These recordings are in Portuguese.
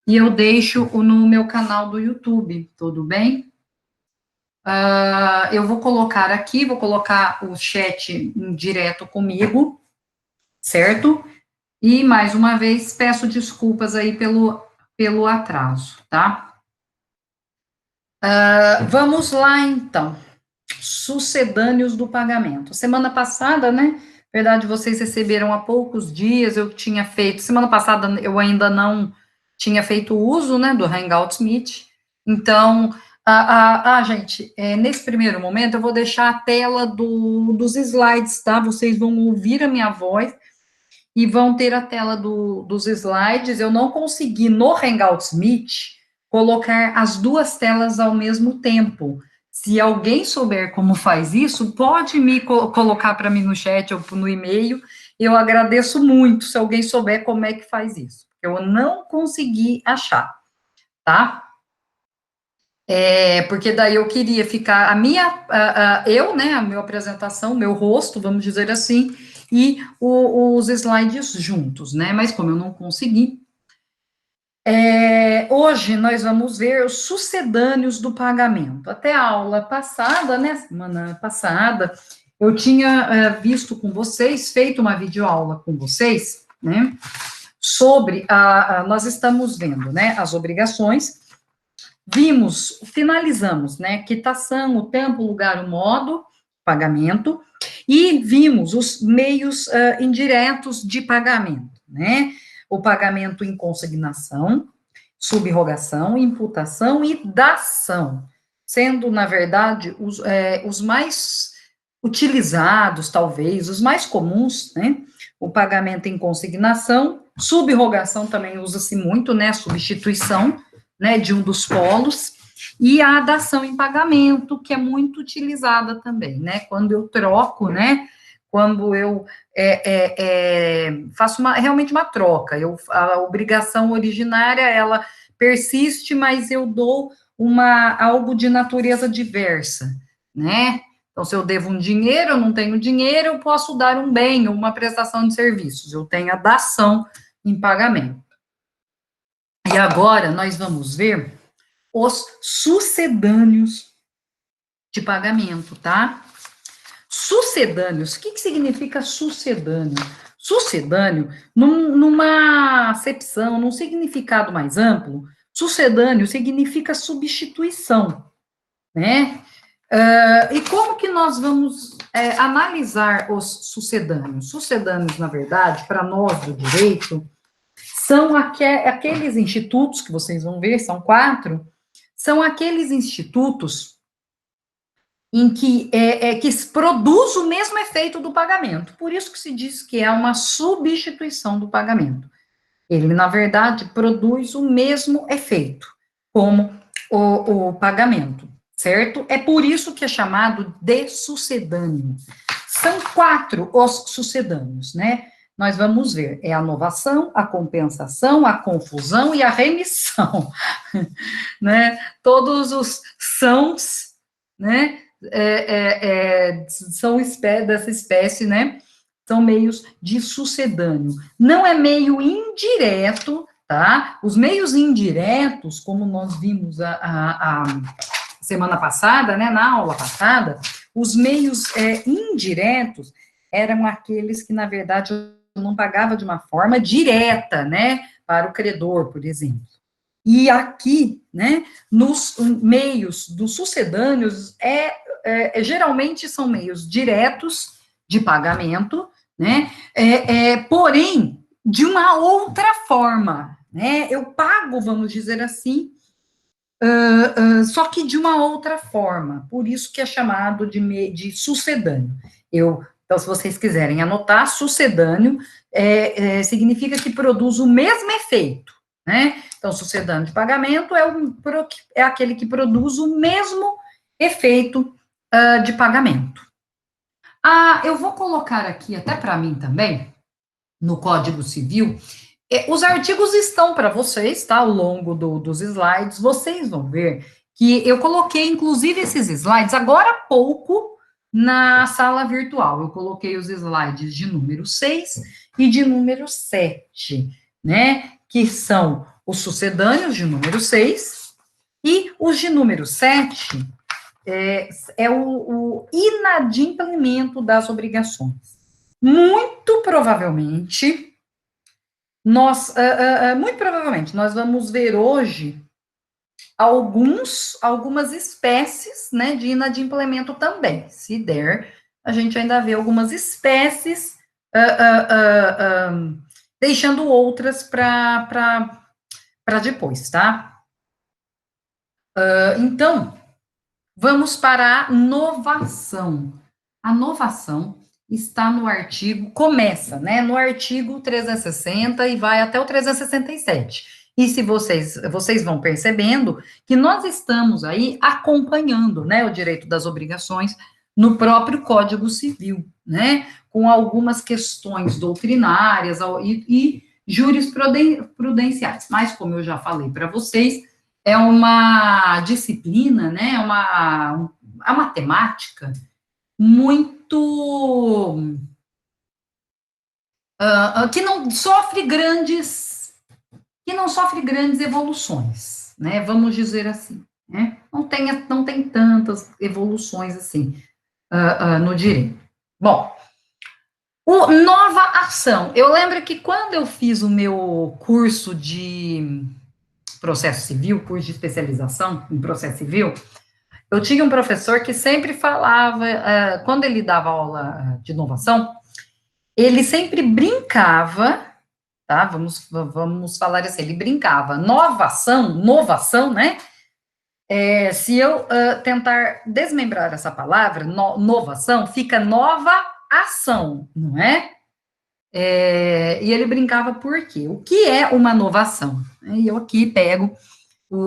e eu deixo no meu canal do YouTube, tudo bem? Eu vou colocar aqui, vou colocar o chat direto comigo, certo? E, mais uma vez, peço desculpas aí pelo atraso, tá? Vamos lá, então. Sucedâneos do pagamento. Semana passada, né? Verdade, vocês receberam há poucos dias, eu tinha feito. Semana passada eu ainda não tinha feito uso, né, do Hangouts Meet. Então, gente, nesse primeiro momento eu vou deixar a tela dos slides, tá? Vocês vão ouvir a minha voz e vão ter a tela dos slides. Eu não consegui no Hangouts Meet colocar as duas telas ao mesmo tempo. Se alguém souber como faz isso, pode me colocar para mim no chat ou no e-mail. Eu agradeço muito se alguém souber como é que faz isso. Eu não consegui achar, tá? Porque daí eu queria ficar eu, né, a minha apresentação, meu rosto, vamos dizer assim, e os slides juntos, né? Mas como eu não consegui, hoje nós vamos ver os sucedâneos do pagamento. Até a aula passada, né, semana passada, eu tinha visto com vocês, feito uma videoaula com vocês, né, sobre, nós estamos vendo, né, as obrigações, finalizamos, né, quitação, o tempo, o lugar, o modo, pagamento, e vimos os meios indiretos de pagamento, né, o pagamento em consignação, subrogação, imputação e dação, sendo, na verdade, os mais utilizados, talvez, os mais comuns, né, o pagamento em consignação, subrogação também usa-se muito, né, substituição, né, de um dos polos, e a dação em pagamento, que é muito utilizada também, né, quando eu troco, né, quando eu faço realmente uma troca, a obrigação originária, ela persiste, mas eu dou algo de natureza diversa, né, então, se eu devo um dinheiro, eu não tenho dinheiro, eu posso dar um bem ou uma prestação de serviços, eu tenho a dação em pagamento. E agora nós vamos ver os sucedâneos de pagamento, tá? Sucedâneos, o que significa sucedâneo? Sucedâneo, numa acepção, num significado mais amplo, sucedâneo significa substituição, né? E como que nós vamos analisar os sucedâneos? Sucedâneos, na verdade, para nós do direito, são aqueles institutos que vocês vão ver, são 4, são aqueles institutos em que produz o mesmo efeito do pagamento. Por isso que se diz que é uma substituição do pagamento. Ele, na verdade, produz o mesmo efeito, como o pagamento, certo? É por isso que é chamado de sucedâneo. São 4 os sucedâneos, né? Nós vamos ver, a novação, a compensação, a confusão e a remissão, né? Todos os sãos, né? São dessa espécie, né? São meios de sucedâneo. Não é meio indireto, tá? Os meios indiretos, como nós vimos a semana passada, né? Na aula passada, os meios indiretos eram aqueles que, na verdade, eu não pagava de uma forma direta, né? Para o credor, por exemplo. E aqui, né, nos meios dos sucedâneos, geralmente são meios diretos de pagamento, né, porém, de uma outra forma, né, eu pago, vamos dizer assim, só que de uma outra forma, por isso que é chamado de sucedâneo. Então, se vocês quiserem anotar, sucedâneo significa que produz o mesmo efeito, né? Então, sucedâneo de pagamento é aquele que produz o mesmo efeito de pagamento. Eu vou colocar aqui, até para mim também, no Código Civil, os artigos estão para vocês, tá? Ao longo dos slides, vocês vão ver que eu coloquei, inclusive, esses slides agora há pouco na sala virtual. Eu coloquei os slides de número 6 e de número 7, né? Que são os sucedâneos de número 6, e os de número 7 é o inadimplemento das obrigações. Muito provavelmente, nós vamos ver hoje algumas espécies, né, de inadimplemento também. Se der, a gente ainda vê algumas espécies, deixando outras para depois, tá? Então, vamos para a novação. A novação está no artigo, começa, né, no artigo 360 e vai até o 367. E se vocês vão percebendo que nós estamos aí acompanhando, né, o direito das obrigações no próprio Código Civil, né, com algumas questões doutrinárias e jurisprudenciais. Mas, como eu já falei para vocês, é uma disciplina, né, a matemática muito que não sofre grandes evoluções, né? Vamos dizer assim, né? Não tem tantas evoluções assim no direito. Bom, nova ação. Eu lembro que quando eu fiz o meu curso de processo civil, curso de especialização em processo civil, eu tinha um professor que sempre falava, quando ele dava aula de inovação, ele sempre brincava, tá? Vamos falar assim, ele brincava. Novação, né? Se eu tentar desmembrar essa palavra, novação, fica nova ação, não é? E ele brincava por quê? O que é uma novação? E eu aqui pego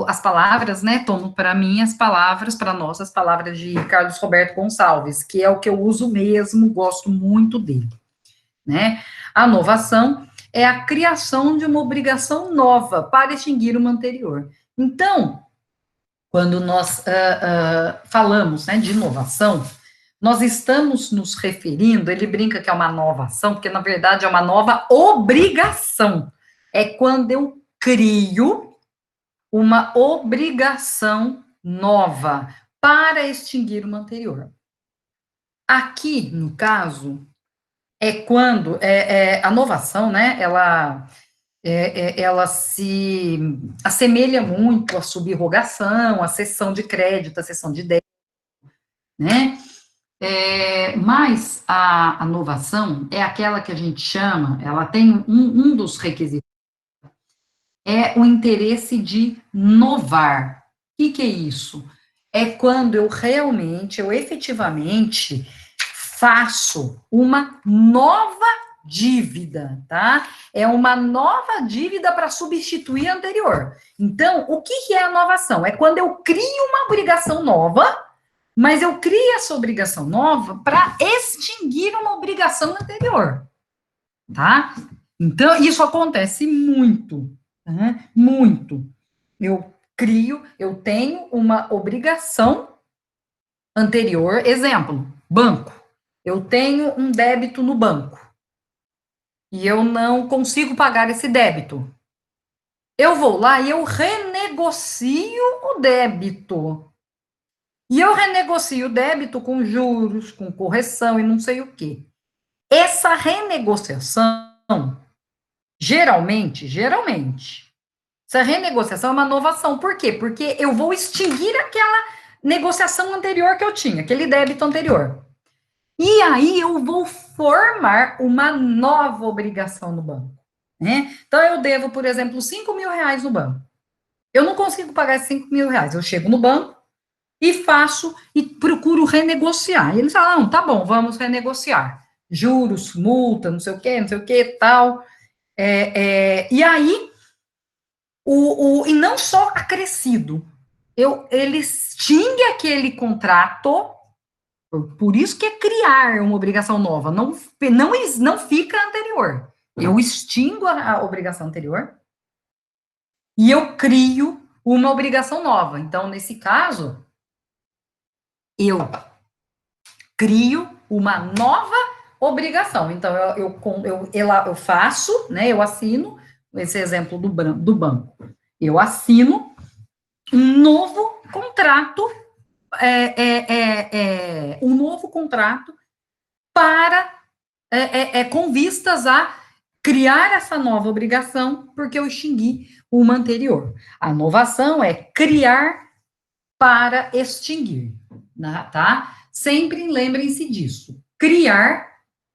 as palavras, né? Tomo para mim as palavras, para nós, as palavras de Carlos Roberto Gonçalves, que é o que eu uso mesmo, gosto muito dele, né? A novação é a criação de uma obrigação nova para extinguir uma anterior. Então, quando nós falamos, né, de inovação, nós estamos nos referindo, ele brinca que é uma nova ação, porque na verdade é uma nova obrigação. É quando eu crio uma obrigação nova para extinguir uma anterior. Aqui, no caso, é quando a novação, né, ela se assemelha muito à subrogação, à cessão de crédito, à cessão de débito, né? Mas a novação é aquela que a gente chama, ela tem um dos requisitos, é o interesse de novar. O que é isso? É quando eu efetivamente faço uma nova dívida, tá? É uma nova dívida para substituir a anterior. Então, o que é a novação? É quando eu crio uma obrigação nova, mas eu crio essa obrigação nova para extinguir uma obrigação anterior, tá? Então, isso acontece muito, tá? Muito. Eu tenho uma obrigação anterior, exemplo, banco. Eu tenho um débito no banco e eu não consigo pagar esse débito. Eu vou lá e eu renegocio o débito. E eu renegocio o débito com juros, com correção e não sei o quê. Essa renegociação, geralmente, essa renegociação é uma inovação. Por quê? Porque eu vou extinguir aquela negociação anterior que eu tinha, aquele débito anterior. E aí eu vou formar uma nova obrigação no banco, né? Então eu devo, por exemplo, R$ 5.000 no banco. Eu não consigo pagar esses R$ 5.000. Eu chego no banco e faço e procuro renegociar. E eles falam, não, tá bom, vamos renegociar. Juros, multa, não sei o que, tal. E aí, e não só acrescido, ele extingue aquele contrato. Por isso que é criar uma obrigação nova, não fica anterior. Eu extingo a obrigação anterior e eu crio uma obrigação nova. Então, nesse caso, eu crio uma nova obrigação. Então, eu faço, né, eu assino esse exemplo do banco. Eu assino um novo contrato, um novo contrato para, com vistas a criar essa nova obrigação, porque eu extingui uma anterior. A inovação é criar para extinguir, né, tá? Sempre lembrem-se disso. Criar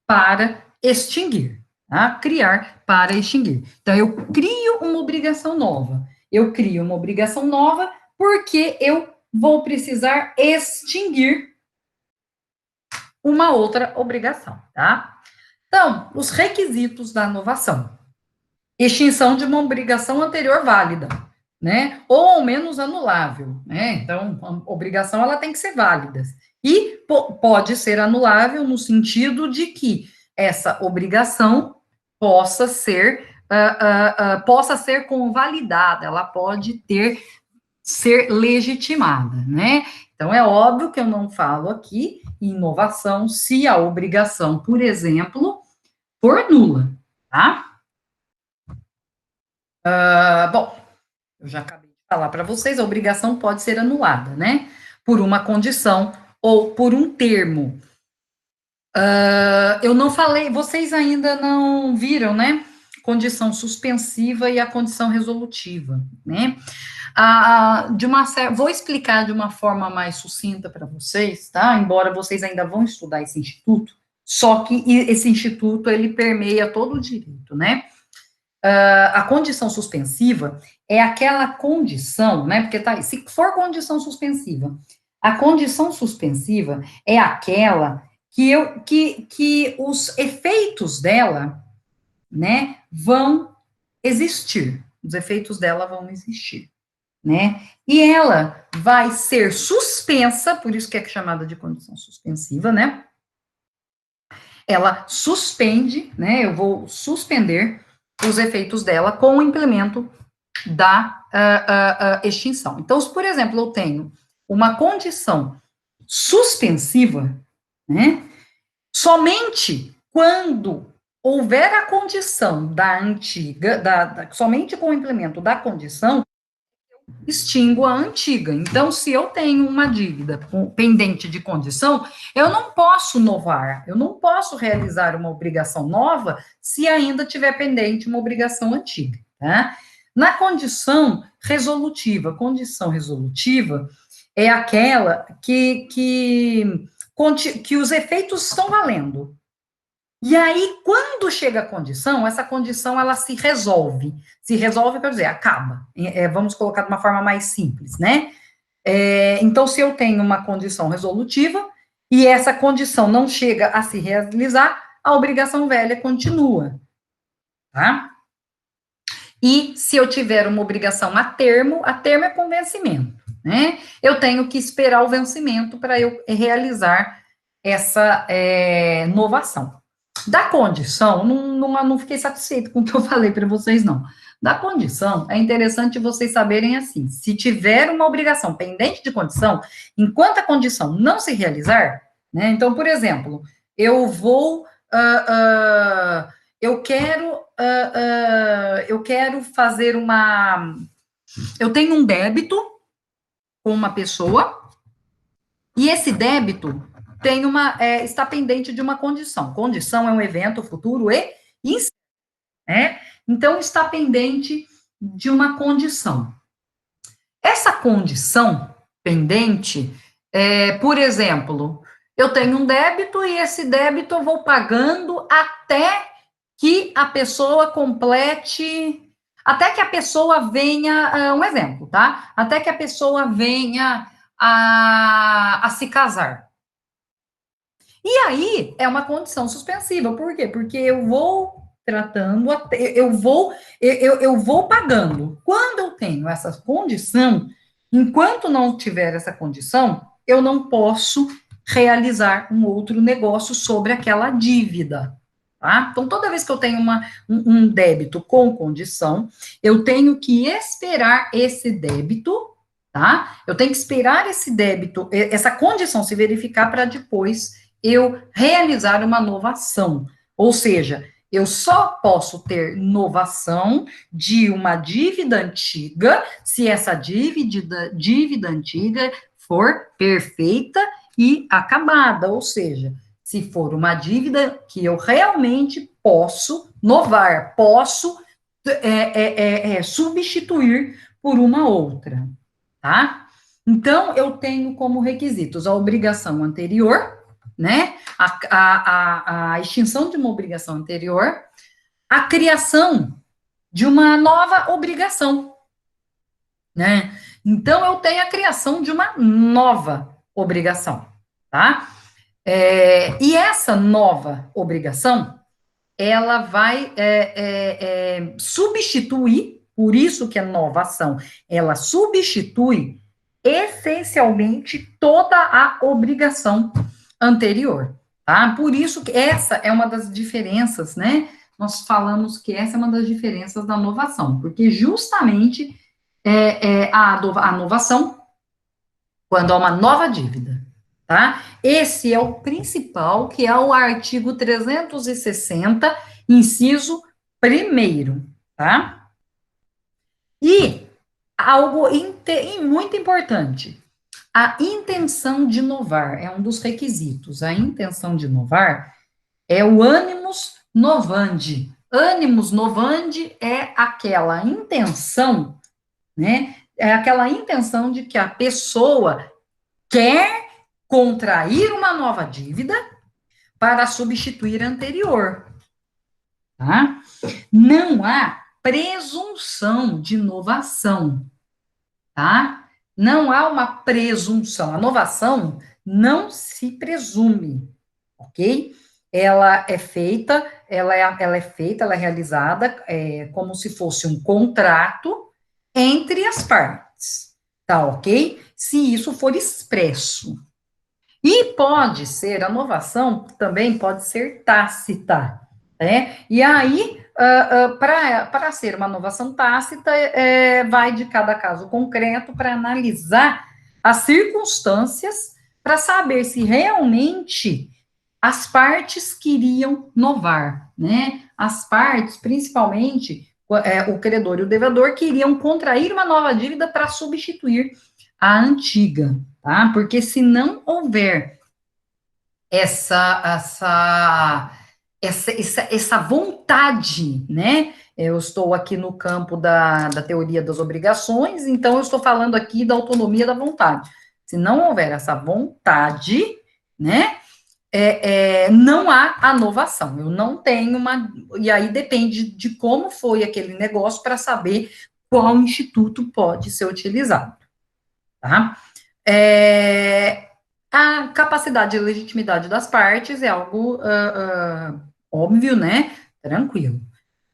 para extinguir, tá? Criar para extinguir. Então, eu crio uma obrigação nova. Eu crio uma obrigação nova porque eu vou precisar extinguir uma outra obrigação, tá? Então, os requisitos da inovação. Extinção de uma obrigação anterior válida, né? Ou ao menos anulável, né? Então, a obrigação ela tem que ser válida. E pode ser anulável no sentido de que essa obrigação possa ser convalidada, ela pode ser legitimada, né? Então, é óbvio que eu não falo aqui em inovação se a obrigação, por exemplo, for nula, tá? Bom, eu já acabei de falar para vocês, a obrigação pode ser anulada, né? Por uma condição ou por um termo. Eu não falei, vocês ainda não viram, né? Condição suspensiva e a condição resolutiva, né? Vou explicar de uma forma mais sucinta para vocês, tá? Embora vocês ainda vão estudar esse instituto, só que esse instituto ele permeia todo o direito, né? A condição suspensiva é aquela condição, né? Porque tá, se for condição suspensiva, a condição suspensiva é aquela que os efeitos dela, né, vão existir. Os efeitos dela vão existir, né? E ela vai ser suspensa, por isso que é chamada de condição suspensiva, né? Ela suspende, né? Eu vou suspender os efeitos dela com o implemento da extinção. Então, se, por exemplo, eu tenho uma condição suspensiva, né? Somente quando houver a condição da antiga, somente com o implemento da condição, extingo a antiga. Então, se eu tenho uma dívida pendente de condição, eu não posso novar, eu não posso realizar uma obrigação nova se ainda tiver pendente uma obrigação antiga, tá? Na condição resolutiva é aquela que os efeitos estão valendo. E aí, quando chega a condição, essa condição, ela se resolve. Se resolve, quer dizer, acaba. Vamos colocar de uma forma mais simples, né? Então, se eu tenho uma condição resolutiva, e essa condição não chega a se realizar, a obrigação velha continua, tá? E se eu tiver uma obrigação a termo é com vencimento, né? Eu tenho que esperar o vencimento para eu realizar essa novação. Da condição, não fiquei satisfeito com o que eu falei para vocês, não. Da condição, é interessante vocês saberem assim, se tiver uma obrigação pendente de condição, enquanto a condição não se realizar, né, então, por exemplo, eu quero fazer eu tenho um débito com uma pessoa, e esse débito está pendente de uma condição. Condição é um evento futuro e né? Então, está pendente de uma condição. Essa condição pendente, por exemplo, eu tenho um débito e esse débito eu vou pagando até que a pessoa complete, até que a pessoa venha, um exemplo, tá? Até que a pessoa venha a se casar. E aí, é uma condição suspensiva. Por quê? Porque eu vou tratando, eu vou pagando. Quando eu tenho essa condição, enquanto não tiver essa condição, eu não posso realizar um outro negócio sobre aquela dívida. Tá? Então, toda vez que eu tenho um débito com condição, eu tenho que esperar esse débito, tá? Eu tenho que esperar esse débito, essa condição se verificar para depois eu realizar uma nova ação. Ou seja, Eu só posso ter novação de uma dívida antiga se essa dívida antiga for perfeita e acabada, ou seja, se for uma dívida que eu realmente posso novar, posso substituir por uma outra, tá? Então, eu tenho como requisitos a obrigação anterior, né? A extinção de uma obrigação anterior, a criação de uma nova obrigação, né? Então, eu tenho a criação de uma nova obrigação, tá? E essa nova obrigação, ela vai substituir, por isso que é nova ação, ela substitui essencialmente toda a obrigação anterior, tá? Por isso que essa é uma das diferenças, né? Nós falamos que essa é uma das diferenças da novação, porque justamente a novação, quando há uma nova dívida, tá? Esse é o principal, que é o artigo 360, inciso 1º, tá? E algo muito importante, a intenção de inovar é um dos requisitos. A intenção de inovar é o animus novandi. Animus novandi é aquela intenção, né? É aquela intenção de que a pessoa quer contrair uma nova dívida para substituir a anterior, tá? Não há presunção de inovação, tá? Não há uma presunção. A inovação não se presume, ok? Ela é feita, ela é realizada como se fosse um contrato entre as partes, tá ok? Se isso for expresso. E pode ser, a novação também pode ser tácita, né? E aí, para ser uma novação tácita, vai de cada caso concreto para analisar as circunstâncias para saber se realmente as partes queriam novar, né? As partes, principalmente o credor e o devedor, queriam contrair uma nova dívida para substituir a antiga, tá? Porque se não houver essa vontade, né? Eu estou aqui no campo da teoria das obrigações, então eu estou falando aqui da autonomia da vontade. Se não houver essa vontade, né? Não há a novação. Eu não tenho uma. E aí depende de como foi aquele negócio para saber qual instituto pode ser utilizado, tá? A capacidade e legitimidade das partes é algo óbvio, né? Tranquilo.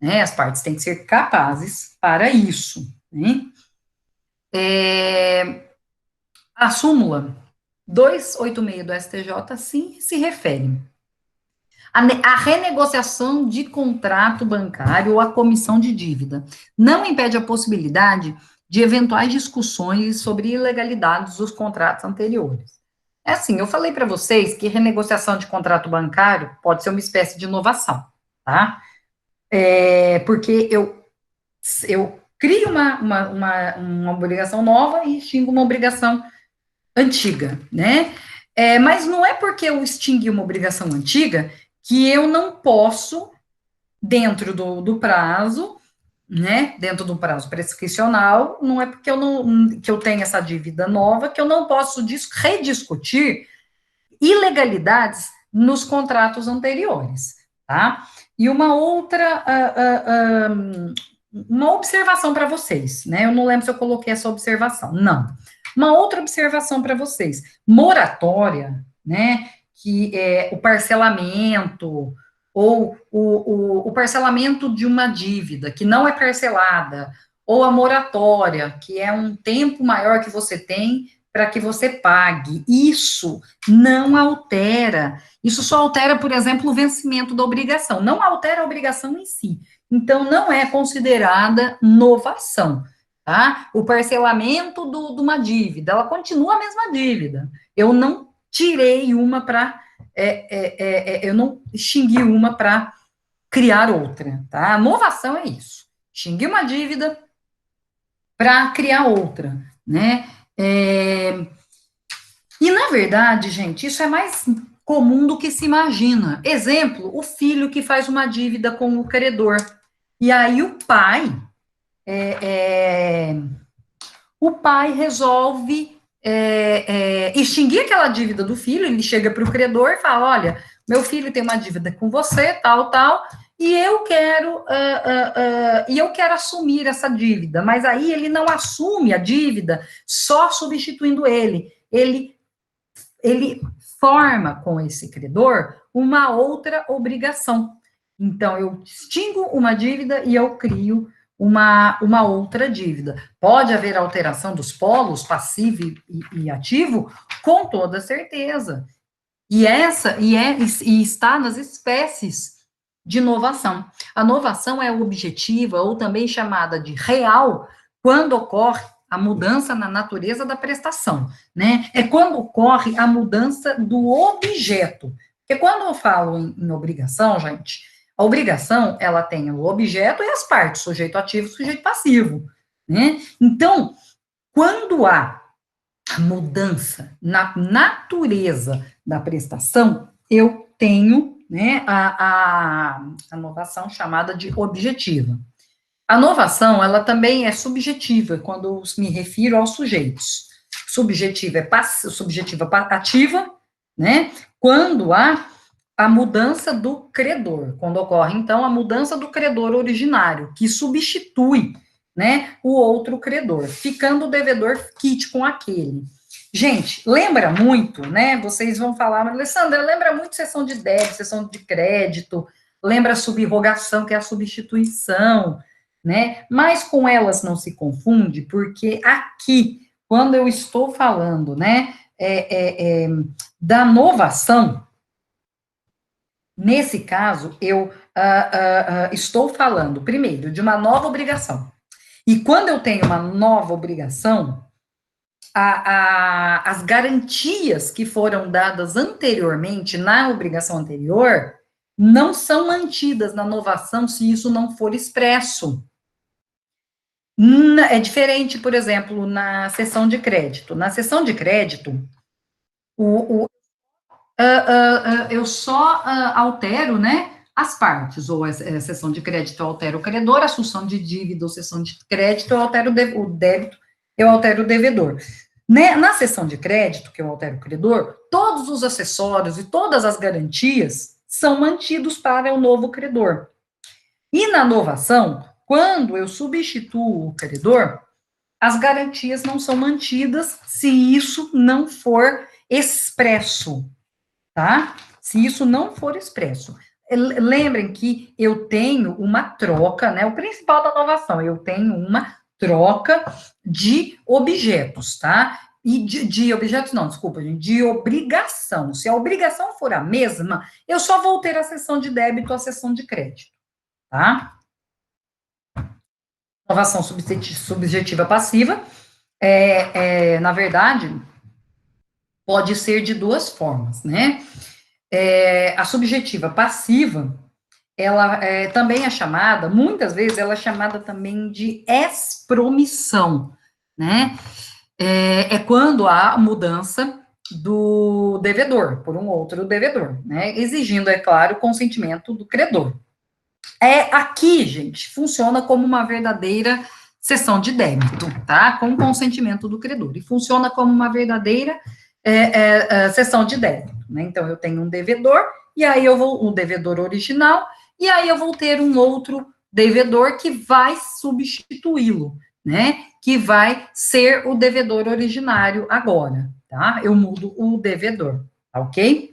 Né? As partes têm que ser capazes para isso. Né? A súmula 286 do STJ, sim, se refere à renegociação de contrato bancário ou à comissão de dívida. Não impede a possibilidade de eventuais discussões sobre ilegalidades dos contratos anteriores. É assim, eu falei para vocês que renegociação de contrato bancário pode ser uma espécie de inovação, tá? Porque eu crio uma obrigação nova e extingo uma obrigação antiga, né? Mas não é porque eu extingui uma obrigação antiga que eu não posso, dentro do prazo, né, dentro do prazo prescricional, não é porque que eu tenho essa dívida nova que eu não posso rediscutir ilegalidades nos contratos anteriores, tá? E uma outra, uma observação para vocês, né? Eu não lembro se eu coloquei essa observação, não. Uma outra observação para vocês, moratória, né? Que é o parcelamento, ou o parcelamento de uma dívida que não é parcelada, ou a moratória, que é um tempo maior que você tem para que você pague. Isso não altera. Isso só altera, por exemplo, o vencimento da obrigação. Não altera a obrigação em si. Então, não é considerada novação, tá? O parcelamento de uma dívida, ela continua a mesma dívida. Eu não tirei uma para... eu não extingui uma para criar outra, tá? A novação é isso. Extinguir uma dívida para criar outra, né? E, na verdade, gente, isso é mais comum do que se imagina. Exemplo, o filho que faz uma dívida com o credor. E aí o pai resolve extinguir aquela dívida do filho, ele chega para o credor e fala, olha, meu filho tem uma dívida com você, tal, tal, e eu quero assumir essa dívida, mas aí ele não assume a dívida só substituindo ele forma com esse credor uma outra obrigação. Então, eu extingo uma dívida e eu crio uma outra dívida. Pode haver alteração dos polos, passivo e ativo? Com toda certeza. E está nas espécies de novação. A novação é objetiva, ou também chamada de real, quando ocorre a mudança na natureza da prestação, né? É quando ocorre a mudança do objeto. Porque quando eu falo em obrigação, gente, a obrigação, ela tem o objeto e as partes, sujeito ativo e sujeito passivo, né? Então, quando há a mudança na natureza da prestação, eu tenho, né, a novação chamada de objetiva. A novação, ela também é subjetiva, quando eu me refiro aos sujeitos. Subjetiva ativa, né? Quando há a mudança do credor, quando ocorre, então, a mudança do credor originário, que substitui, né, o outro credor, ficando o devedor quite com aquele. Gente, lembra muito, né? Vocês vão falar, mas, Alessandra, lembra muito sessão de débito, sessão de crédito, lembra a subrogação, que é a substituição, né? Mas com elas não se confunde, porque aqui, quando eu estou falando, né, da novação, nesse caso, eu estou falando, primeiro, de uma nova obrigação. E quando eu tenho uma nova obrigação, as garantias que foram dadas anteriormente, na obrigação anterior, não são mantidas na novação se isso não for expresso. É diferente, por exemplo, na sessão de crédito. Na sessão de crédito, eu só altero, né, as partes, ou a sessão de crédito eu altero o credor, a assunção de dívida ou sessão de crédito eu altero o débito, eu altero o devedor. Né, na sessão de crédito, que eu altero o credor, todos os acessórios e todas as garantias são mantidos para o novo credor. E na novação, quando eu substituo o credor, as garantias não são mantidas se isso não for expresso, tá? Se isso não for expresso. Lembrem que eu tenho uma troca, né? O principal da novação, eu tenho uma troca de objetos, tá? E de objetos, não, desculpa, gente, de obrigação. Se a obrigação for a mesma, eu só vou ter a seção de débito, a seção de crédito, tá? Novação subjetiva passiva, na verdade, pode ser de duas formas, né? A subjetiva passiva, ela também é chamada, muitas vezes, ela é chamada também de expromissão, né? É quando há mudança do devedor por um outro devedor, né? Exigindo, é claro, o consentimento do credor. Aqui, gente, funciona como uma verdadeira cessão de débito, tá? Com consentimento do credor. E funciona como uma verdadeira cessão de débito, né? Então, eu tenho um devedor, e aí o devedor original, e aí eu vou ter um outro devedor que vai substituí-lo, né? Que vai ser o devedor originário agora, tá? Eu mudo o devedor, tá ok?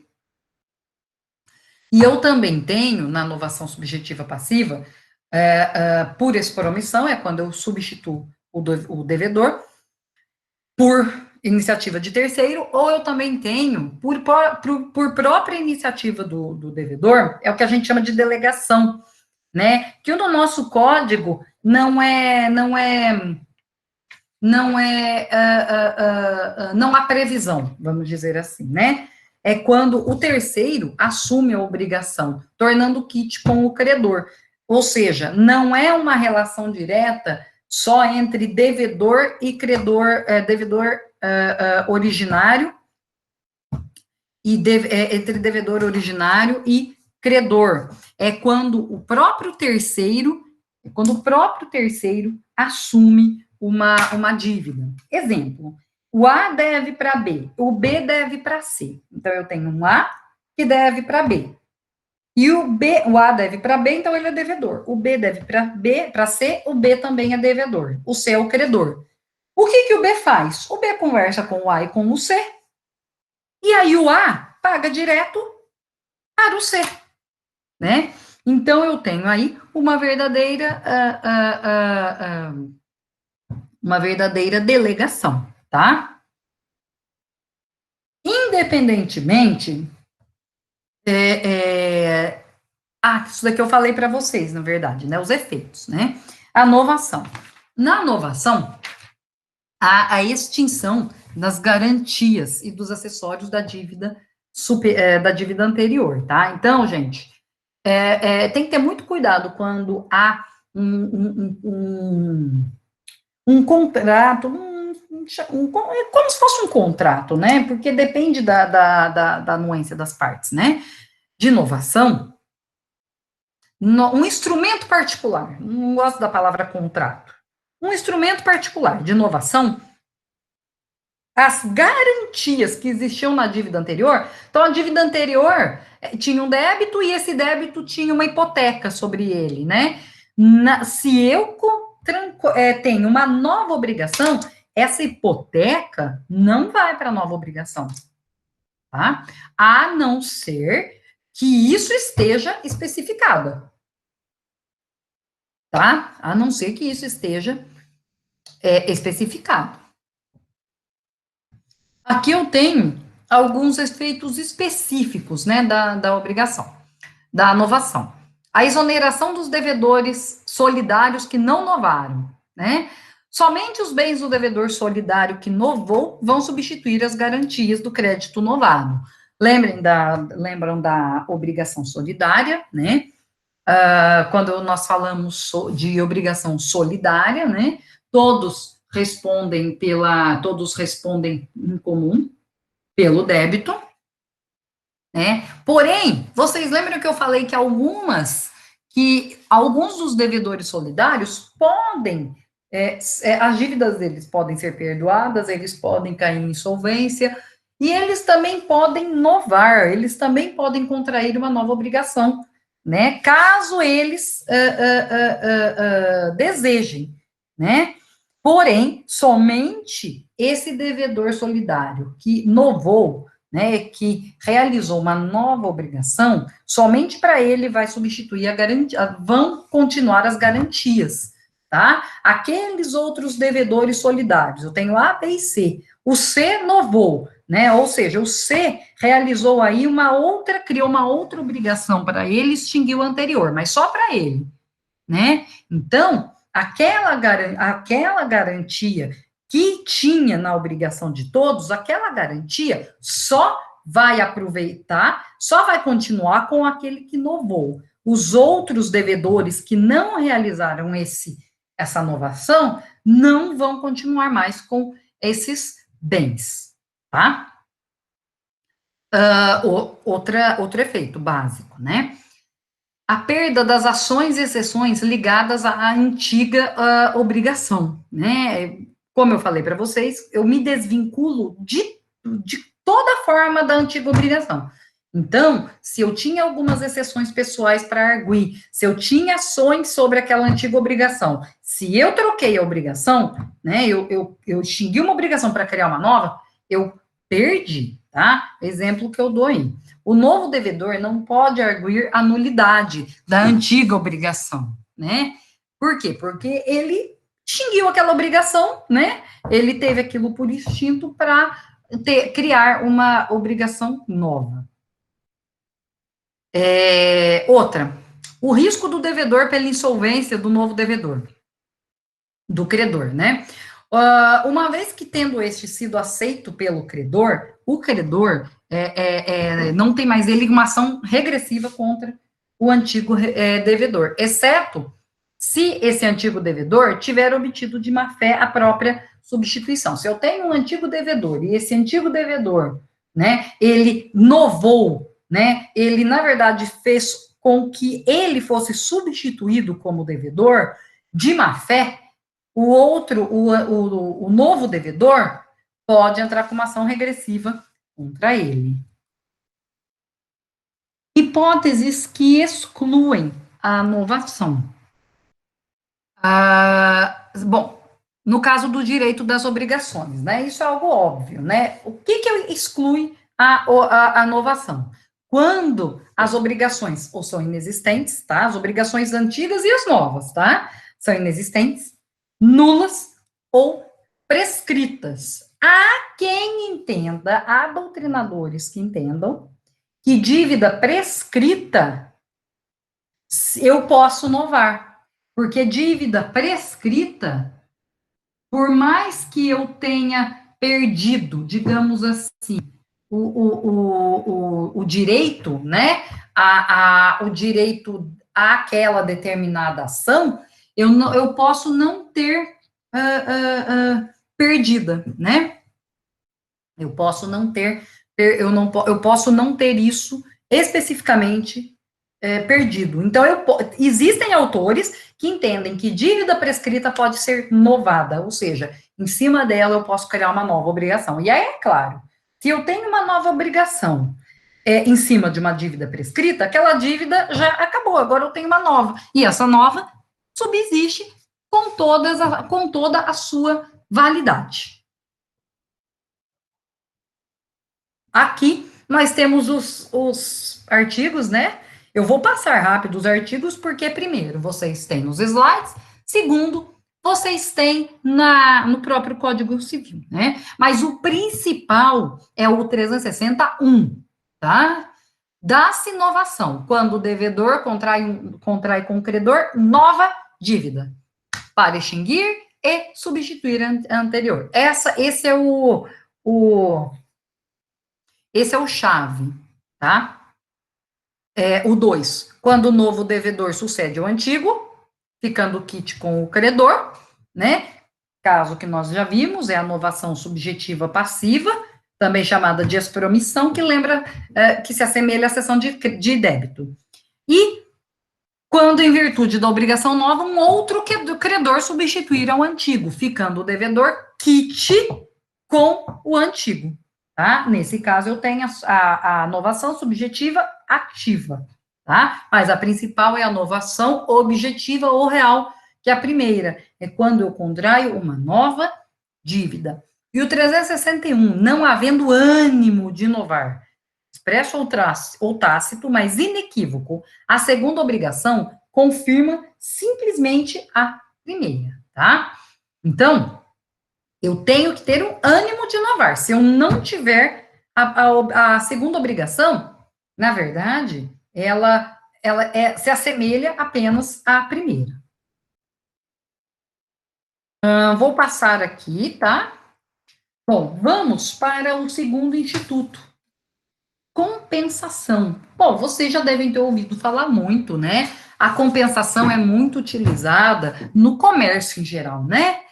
E eu também tenho, na novação subjetiva passiva, por expromissão, é quando eu substituo o devedor, por iniciativa de terceiro, ou eu também tenho, por própria iniciativa do devedor, é o que a gente chama de delegação, né? Que no nosso código não há previsão, vamos dizer assim, né? é quando o terceiro assume a obrigação, tornando o quite com o credor. Ou seja, não é uma relação direta só entre devedor e credor, devedor originário, entre devedor originário e credor. É quando o próprio terceiro assume uma dívida. Exemplo, o A deve para B, o B deve para C. Então, eu tenho um A que deve para B. E o A deve para B, então ele é devedor. O B deve para C, o B também é devedor. O C é o credor. O que o B faz? O B conversa com o A e com o C, e aí o A paga direto para o C, né? Então, eu tenho aí uma verdadeira delegação, tá? Independentemente, isso daqui eu falei para vocês, na verdade, né? Os efeitos, né? A novação. Na novação, há a extinção das garantias e dos acessórios da dívida anterior, tá? Então, gente, tem que ter muito cuidado quando há um contrato, como se fosse um contrato, né? Porque depende da anuência das partes, né? De inovação, um instrumento particular, não gosto da palavra contrato, um instrumento particular de inovação, as garantias que existiam na dívida anterior, então a dívida anterior tinha um débito e esse débito tinha uma hipoteca sobre ele, né? Se eu tenho uma nova obrigação, essa hipoteca não vai para a nova obrigação, tá? A não ser que isso esteja especificado, tá? A não ser que isso esteja especificado. Aqui eu tenho alguns efeitos específicos, né, da obrigação, da novação. A exoneração dos devedores solidários que não novaram, né? Somente os bens do devedor solidário que novou vão substituir as garantias do crédito novado. Lembram da obrigação solidária, né? Quando nós falamos de obrigação solidária, né? Todos respondem em comum pelo débito, né? Porém, vocês lembram que eu falei que alguns dos devedores solidários podem, as dívidas deles podem ser perdoadas, eles podem cair em insolvência, e eles também podem novar, eles também podem contrair uma nova obrigação, né? Caso eles desejem, né? Porém, somente esse devedor solidário que novou, né, que realizou uma nova obrigação, somente para ele vai substituir a garantia, vão continuar as garantias, tá? Aqueles outros devedores solidários, eu tenho A, B e C. O C novou, né? Ou seja, o C realizou aí criou uma outra obrigação para ele, extinguiu a anterior, mas só para ele, né? Então, aquela garantia que tinha na obrigação de todos, aquela garantia só vai aproveitar, só vai continuar com aquele que novou. Os outros devedores que não realizaram essa novação não vão continuar mais com esses bens, tá? Outro efeito básico, né? A perda das ações e exceções ligadas à antiga obrigação, né? Como eu falei para vocês, eu me desvinculo de toda forma da antiga obrigação. Então, se eu tinha algumas exceções pessoais para arguir, se eu tinha ações sobre aquela antiga obrigação, se eu troquei a obrigação, né, eu extingui uma obrigação para criar uma nova, eu perdi, tá? Exemplo que eu dou aí. O novo devedor não pode arguir a nulidade da antiga obrigação, né? Por quê? Porque ele extinguiu aquela obrigação, né? Ele teve aquilo por instinto para criar uma obrigação nova. Outra, o risco do devedor pela insolvência do novo devedor, do credor, né? Uma vez que tendo este sido aceito pelo credor, o credor não tem mais ele uma ação regressiva contra o antigo devedor, exceto se esse antigo devedor tiver obtido de má fé a própria substituição. Se eu tenho um antigo devedor e esse antigo devedor, né, ele novou, né, ele na verdade fez com que ele fosse substituído como devedor de má fé, o novo devedor pode entrar com uma ação regressiva contra ele. Hipóteses que excluem a novação. Bom, no caso do direito das obrigações, né? Isso é algo óbvio, né? O que exclui a novação? Quando as obrigações ou são inexistentes, tá? As obrigações antigas e as novas, tá? São inexistentes, nulas ou prescritas. Há quem entenda, há doutrinadores que entendam que dívida prescrita eu posso novar, porque dívida prescrita, por mais que eu tenha perdido, digamos assim, o direito, né, o direito àquela determinada ação, eu posso não ter perdida, né? Eu posso não ter, eu posso não ter isso especificamente perdido. Então, existem autores que entendem que dívida prescrita pode ser novada, ou seja, em cima dela eu posso criar uma nova obrigação. E aí, é claro, se eu tenho uma nova obrigação em cima de uma dívida prescrita, aquela dívida já acabou, agora eu tenho uma nova. E essa nova subsiste com toda a sua validade. Aqui nós temos os artigos, né? Eu vou passar rápido os artigos, porque, primeiro, vocês têm nos slides, segundo, vocês têm no próprio Código Civil, né? Mas o principal é o 361, tá? Dá-se inovação quando o devedor contrai com o credor nova dívida para extinguir e substituir a anterior. Esse é esse é o chave, tá? O 2, quando o novo devedor sucede ao antigo, ficando quite com o credor, né? Caso que nós já vimos, é a novação subjetiva passiva, também chamada de expromissão, que lembra, que se assemelha à cessão de débito. E quando, em virtude da obrigação nova, um outro credor substituir ao antigo, ficando o devedor quite com o antigo. Tá? Nesse caso, eu tenho a novação subjetiva ativa, tá? Mas a principal é a novação objetiva ou real, que é a primeira, é quando eu contraio uma nova dívida. E o 361, não havendo ânimo de inovar, expresso ou tácito, mas inequívoco, a segunda obrigação confirma simplesmente a primeira, tá? Então, eu tenho que ter um ânimo de inovar. Se eu não tiver a segunda obrigação, na verdade, ela se assemelha apenas à primeira. Vou passar aqui, tá? Bom, vamos para o segundo instituto. Compensação. Bom, vocês já devem ter ouvido falar muito, né? A compensação é muito utilizada no comércio em geral, né?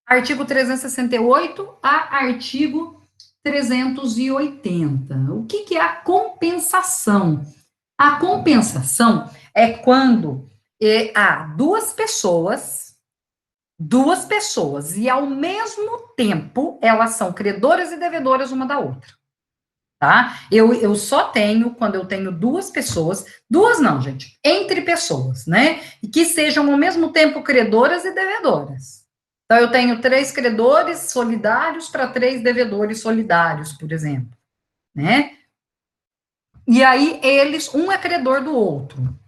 Artigo 368 a artigo 380. O que é a compensação? A compensação é quando há duas pessoas, e ao mesmo tempo elas são credoras e devedoras uma da outra. Tá? Eu só tenho, quando eu tenho duas pessoas, duas não, gente, entre pessoas, né? E que sejam ao mesmo tempo credoras e devedoras. Então, eu tenho 3 credores solidários para 3 devedores solidários, por exemplo, né? E aí, um é credor do outro.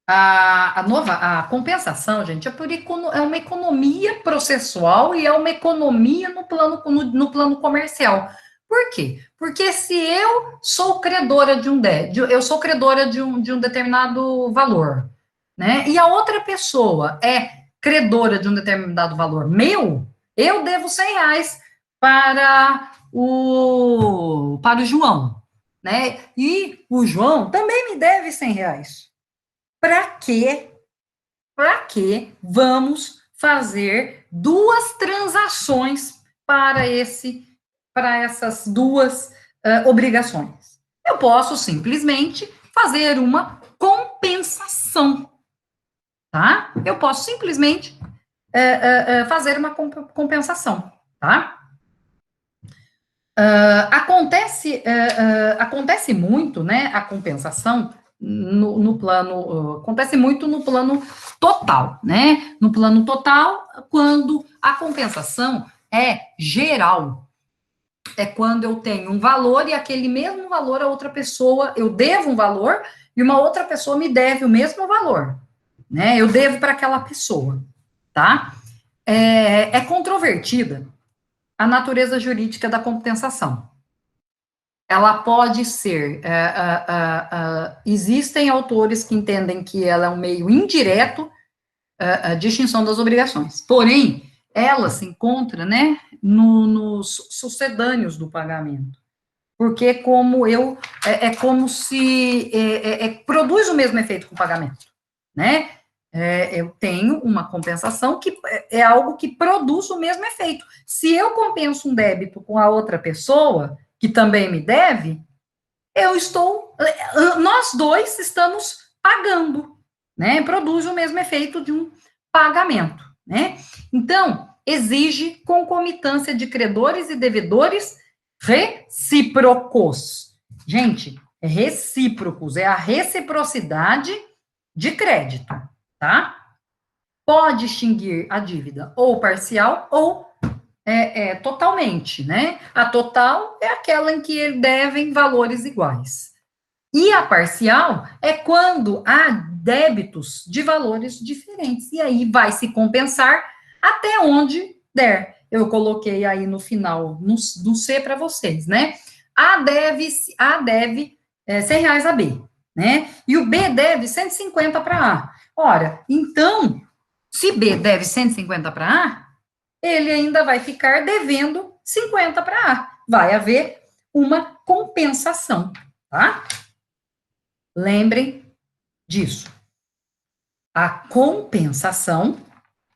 A compensação, gente, é uma economia processual e é uma economia no plano comercial. Por quê? Porque se eu sou credora de um determinado valor, né? E a outra pessoa é credora de um determinado valor meu, eu devo R$ 100 para o João, né? E o João também me deve R$ 100. Para quê? Para que vamos fazer duas transações para essas duas obrigações? Eu posso simplesmente fazer uma compensação, tá? Eu posso simplesmente fazer uma compensação, tá? Acontece muito, né, a compensação no plano, acontece muito no plano total, né? No plano total, quando a compensação é geral, é quando eu tenho um valor e aquele mesmo valor a outra pessoa, eu devo um valor e uma outra pessoa me deve o mesmo valor, né? Eu devo para aquela pessoa, tá? É controvertida a natureza jurídica da compensação. Ela pode ser. Existem autores que entendem que ela é um meio indireto de extinção das obrigações. Porém, ela se encontra, né, nos sucedâneos do pagamento. Porque como como se produz o mesmo efeito que o pagamento, né? Eu tenho uma compensação que é algo que produz o mesmo efeito. Se eu compenso um débito com a outra pessoa, que também me deve, nós dois estamos pagando, né? Produz o mesmo efeito de um pagamento, né? Então, exige concomitância de credores e devedores recíprocos. Gente, recíprocos, é a reciprocidade de crédito, tá? Pode extinguir a dívida ou parcial ou totalmente, né? A total é aquela em que devem valores iguais. E a parcial é quando há débitos de valores diferentes. E aí vai se compensar até onde der. Eu coloquei aí no final, no C para vocês, né? A deve R$ 100 a B, né? E o B deve 150 para A. Ora, então, se B deve 150 para A, ele ainda vai ficar devendo 50 para A. Vai haver uma compensação, tá? Lembrem disso. A compensação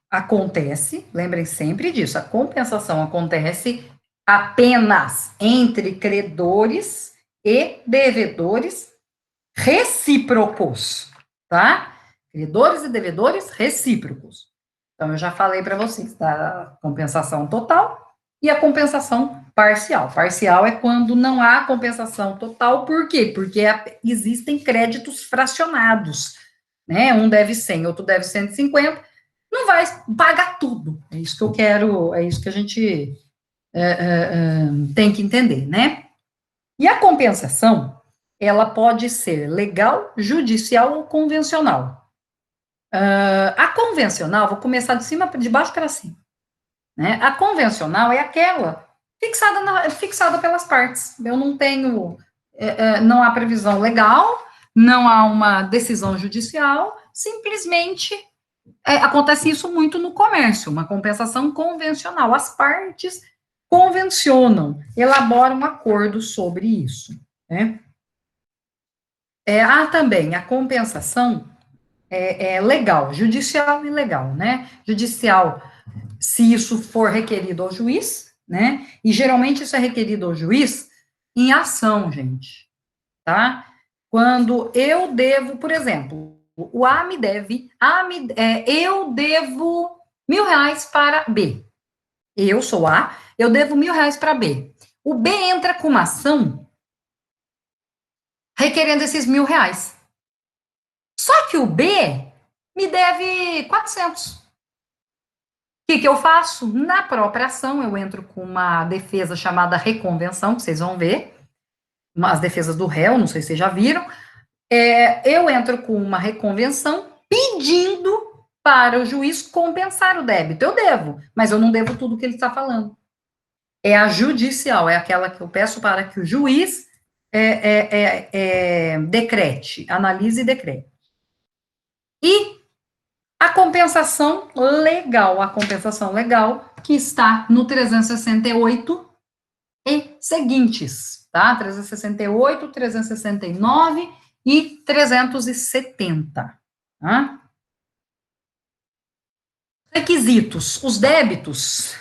acontece, lembrem sempre disso, a compensação acontece apenas entre credores e devedores recíprocos, tá? Credores e devedores recíprocos. Então, eu já falei para vocês da compensação total e a compensação parcial. Parcial é quando não há compensação total, por quê? Porque existem créditos fracionados, né? Um deve 100, outro deve 150, não vai pagar tudo. É isso que eu quero, é isso que a gente tem que entender, né? E a compensação, ela pode ser legal, judicial ou convencional. A convencional, vou começar de baixo para cima. Né? A convencional é aquela fixada pelas partes. Eu não tenho, não há previsão legal, não há uma decisão judicial, simplesmente acontece isso muito no comércio, uma compensação convencional. As partes convencionam, elaboram um acordo sobre isso. Né? Há também a compensação legal, judicial e legal, né? Judicial, se isso for requerido ao juiz, né? E geralmente isso é requerido ao juiz em ação, gente, tá? Quando eu devo, por exemplo, o A me deve, eu devo R$ 1.000 para B. Eu sou A, eu devo R$ 1.000 para B. O B entra com uma ação requerendo esses R$ 1.000. Só que o B me deve 400. O que eu faço? Na própria ação, eu entro com uma defesa chamada reconvenção, que vocês vão ver, as defesas do réu, não sei se vocês já viram. Eu entro com uma reconvenção pedindo para o juiz compensar o débito. Eu devo, mas eu não devo tudo o que ele está falando. É a judicial, é aquela que eu peço para que o juiz decrete, analise e decrete. E a compensação legal, que está no 368 e seguintes, tá? 368, 369 e 370, tá? Requisitos: os débitos,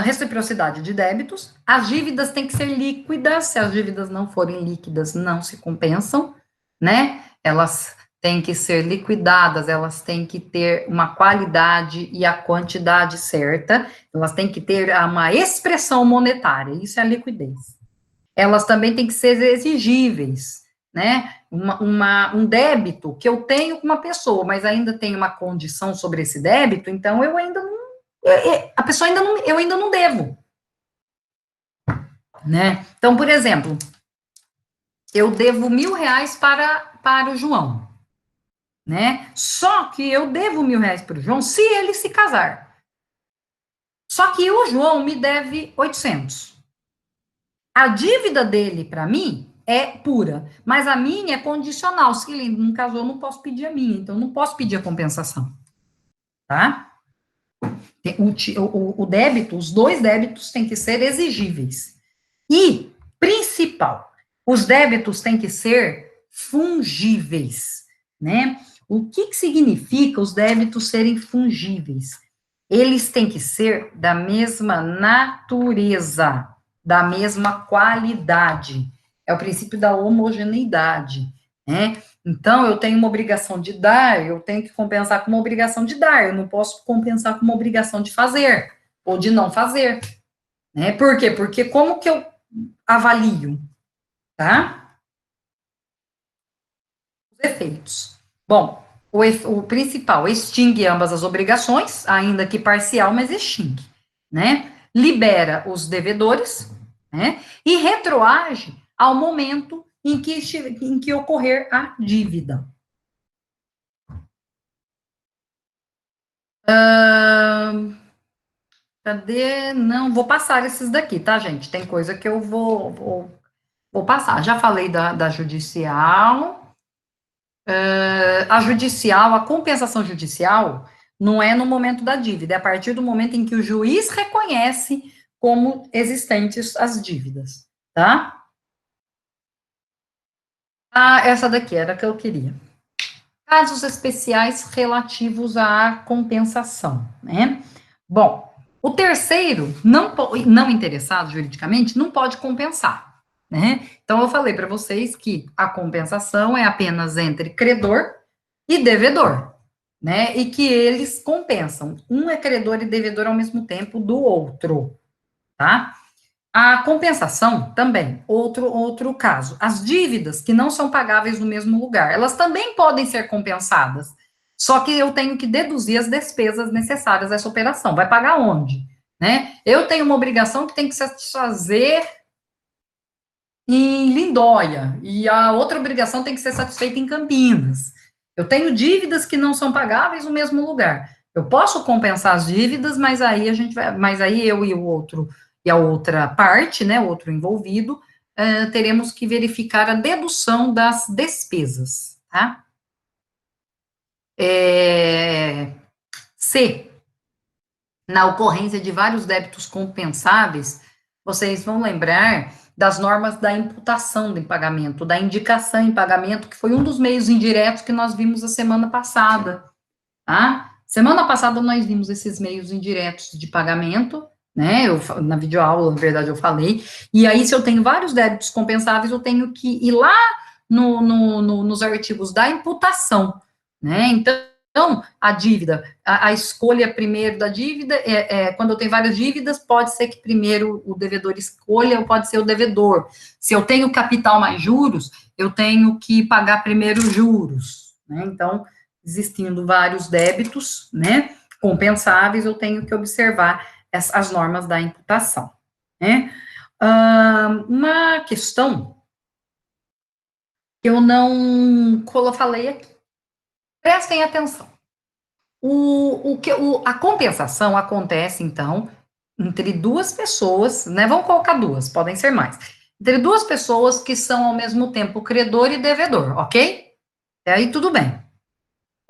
reciprocidade de débitos, as dívidas têm que ser líquidas, se as dívidas não forem líquidas, não se compensam, né? Elas têm que ser liquidadas, elas têm que ter uma qualidade e a quantidade certa, elas têm que ter uma expressão monetária, isso é a liquidez. Elas também têm que ser exigíveis, né? Um débito que eu tenho com uma pessoa, mas ainda tem uma condição sobre esse débito, então eu ainda não, a pessoa ainda não, eu ainda não devo, né? Então, por exemplo, eu devo R$ 1.000 para o João, né? Só que eu devo R$ 1.000 para o João se ele se casar. Só que o João me deve 800. A dívida dele para mim é pura, mas a minha é condicional. Se ele não casou, eu não posso pedir a minha, então eu não posso pedir a compensação, tá? O débito, os dois débitos têm que ser exigíveis. E, principal, os débitos têm que ser fungíveis, né? O que significa os débitos serem fungíveis? Eles têm que ser da mesma natureza, da mesma qualidade. É o princípio da homogeneidade, né? Então, eu tenho uma obrigação de dar, eu tenho que compensar com uma obrigação de dar, eu não posso compensar com uma obrigação de fazer, ou de não fazer, né? Por quê? Porque como que eu avalio, tá? Os efeitos. Bom, o principal, extingue ambas as obrigações, ainda que parcial, mas extingue, né? Libera os devedores, né? E retroage ao momento em que ocorrer a dívida. Cadê? Não, vou passar esses daqui, tá, gente? Tem coisa que eu vou passar. Já falei da judicial. A judicial, a compensação judicial, não é no momento da dívida, é a partir do momento em que o juiz reconhece como existentes as dívidas, tá? Ah, essa daqui era a que eu queria. Casos especiais relativos à compensação, né? Bom, o terceiro, não interessado juridicamente, não pode compensar, né? Então, eu falei para vocês que a compensação é apenas entre credor e devedor, né? E que eles compensam. Um é credor e devedor ao mesmo tempo do outro, tá? A compensação também, outro caso. As dívidas que não são pagáveis no mesmo lugar, elas também podem ser compensadas. Só que eu tenho que deduzir as despesas necessárias a essa operação. Vai pagar onde? Né? Eu tenho uma obrigação que tem que satisfazer em Lindóia, e a outra obrigação tem que ser satisfeita em Campinas. Eu tenho dívidas que não são pagáveis no mesmo lugar. Eu posso compensar as dívidas, mas aí mas aí eu e o outro e a outra parte, né, o outro envolvido, teremos que verificar a dedução das despesas, tá? C, na ocorrência de vários débitos compensáveis, vocês vão lembrar das normas da imputação de pagamento, da indicação em pagamento, que foi um dos meios indiretos que nós vimos a semana passada, tá? Semana passada nós vimos esses meios indiretos de pagamento, né? Na videoaula, na verdade, eu falei. E aí, se eu tenho vários débitos compensáveis, eu tenho que ir lá nos artigos da imputação, né? Então, a dívida, a escolha primeiro da dívida, quando eu tenho várias dívidas, pode ser que primeiro o devedor escolha, ou pode ser o devedor. Se eu tenho capital mais juros, eu tenho que pagar primeiro os juros, né? Então, existindo vários débitos, né, compensáveis, eu tenho que observar as normas da imputação, né? Uma questão que eu não falei aqui. Prestem atenção. A compensação acontece, então, entre duas pessoas, né? Vamos colocar duas, podem ser mais. Entre duas pessoas que são ao mesmo tempo credor e devedor, ok? E aí tudo bem.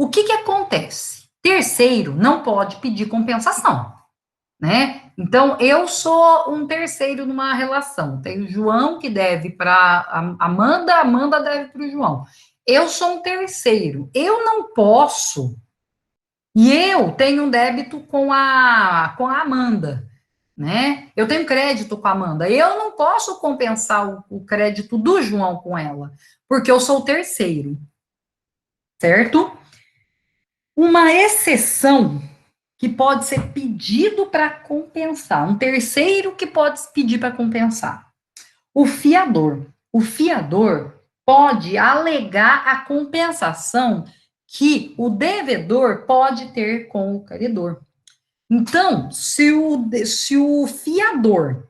O que que acontece? Terceiro não pode pedir compensação, né? Então, eu sou um terceiro numa relação. Tem o João que deve para Amanda, a Amanda deve para o João. Eu sou um terceiro. Eu não posso. E eu tenho um débito com a Amanda, né? Eu tenho crédito com a Amanda. Eu não posso compensar o crédito do João com ela, porque eu sou o terceiro, certo? Uma exceção que pode ser pedido para compensar, um terceiro que pode pedir para compensar. O fiador. O fiador pode alegar a compensação que o devedor pode ter com o credor. Então, se o fiador,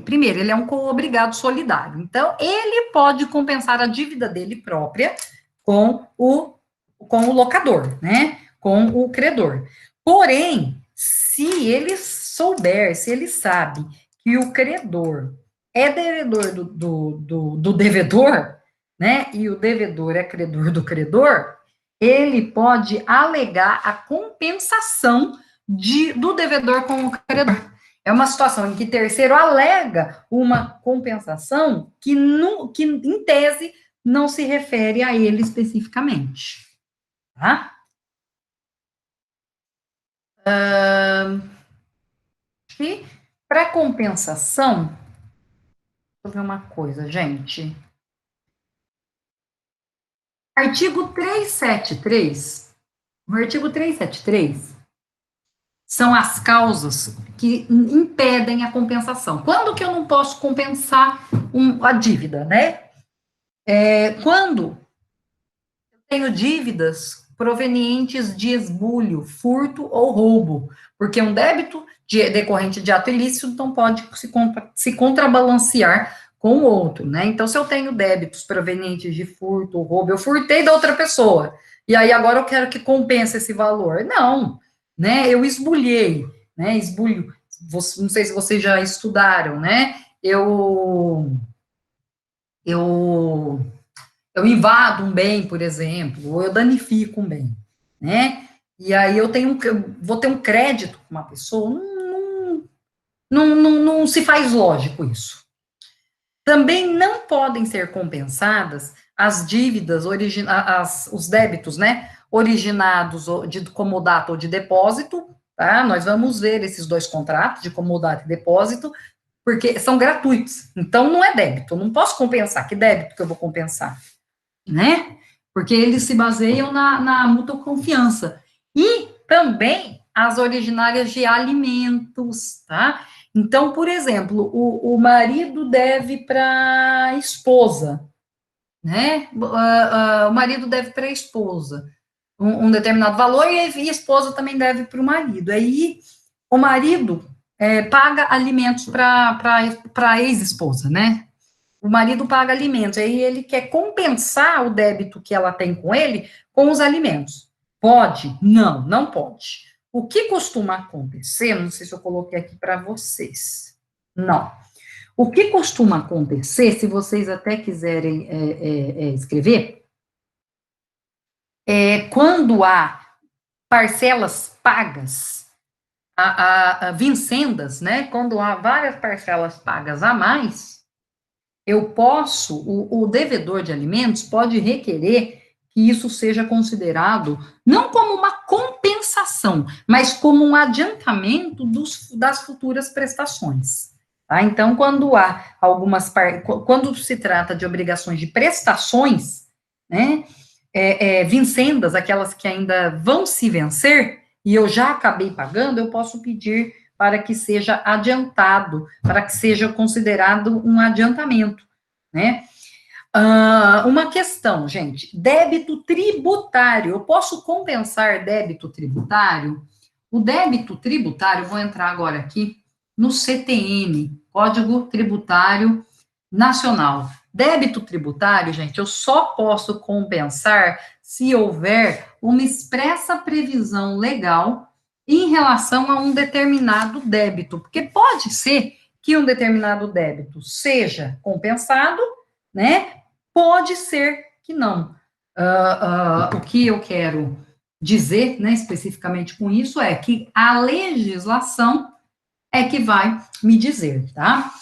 primeiro, ele é um co-obrigado solidário, então, ele pode compensar a dívida dele própria com o locador, né? Com o credor. Porém, se ele souber, se ele sabe que o credor é devedor do devedor, né? E o devedor é credor do credor, ele pode alegar a compensação do devedor com o credor. É uma situação em que terceiro alega uma compensação que em tese, não se refere a ele especificamente. Tá? E para compensação, deixa eu ver uma coisa, gente. Artigo 373. O artigo 373 são as causas que impedem a compensação. Quando que eu não posso compensar a dívida, né? Quando eu tenho dívidas provenientes de esbulho, furto ou roubo, porque um débito decorrente de ato ilícito não pode se contrabalancear com o outro, né? Então, se eu tenho débitos provenientes de furto ou roubo, eu furtei da outra pessoa, e aí agora eu quero que compense esse valor. Não, né? Eu esbulhei, né? Esbulho, não sei se vocês já estudaram, né? Eu eu invado um bem, por exemplo, ou eu danifico um bem, né? E aí eu vou ter um crédito com uma pessoa, não se faz lógico isso. Também não podem ser compensadas as dívidas, os débitos, né? Originados de comodato ou de depósito, tá? Nós vamos ver esses dois contratos, de comodato e depósito, porque são gratuitos. Então, não é débito, eu não posso compensar. Que débito que eu vou compensar? Né? Porque eles se baseiam na mútua confiança. E também as originárias de alimentos, tá? Então, por exemplo, o marido deve para a esposa, né? O marido deve para a esposa um determinado valor e a esposa também deve para o marido. Aí o marido paga alimentos para a ex-esposa, né? O marido paga alimentos, aí ele quer compensar o débito que ela tem com ele com os alimentos. Pode? Não, não pode. O que costuma acontecer, não sei se eu coloquei aqui para vocês. Não. O que costuma acontecer, se vocês até quiserem escrever, quando há parcelas pagas, vincendas, né? Quando há várias parcelas pagas a mais, o devedor de alimentos pode requerer que isso seja considerado não como uma compensação, mas como um adiantamento das futuras prestações. Tá? Então, quando se trata de obrigações de prestações, né, vincendas, aquelas que ainda vão se vencer, e eu já acabei pagando, eu posso pedir para que seja adiantado, para que seja considerado um adiantamento, né? Uma questão, gente, débito tributário, eu posso compensar débito tributário? O débito tributário, vou entrar agora aqui no CTN, Código Tributário Nacional. Débito tributário, gente, eu só posso compensar se houver uma expressa previsão legal em relação a um determinado débito, porque pode ser que um determinado débito seja compensado, né? Pode ser que não. O que eu quero dizer, né, especificamente com isso, é que a legislação é que vai me dizer, tá?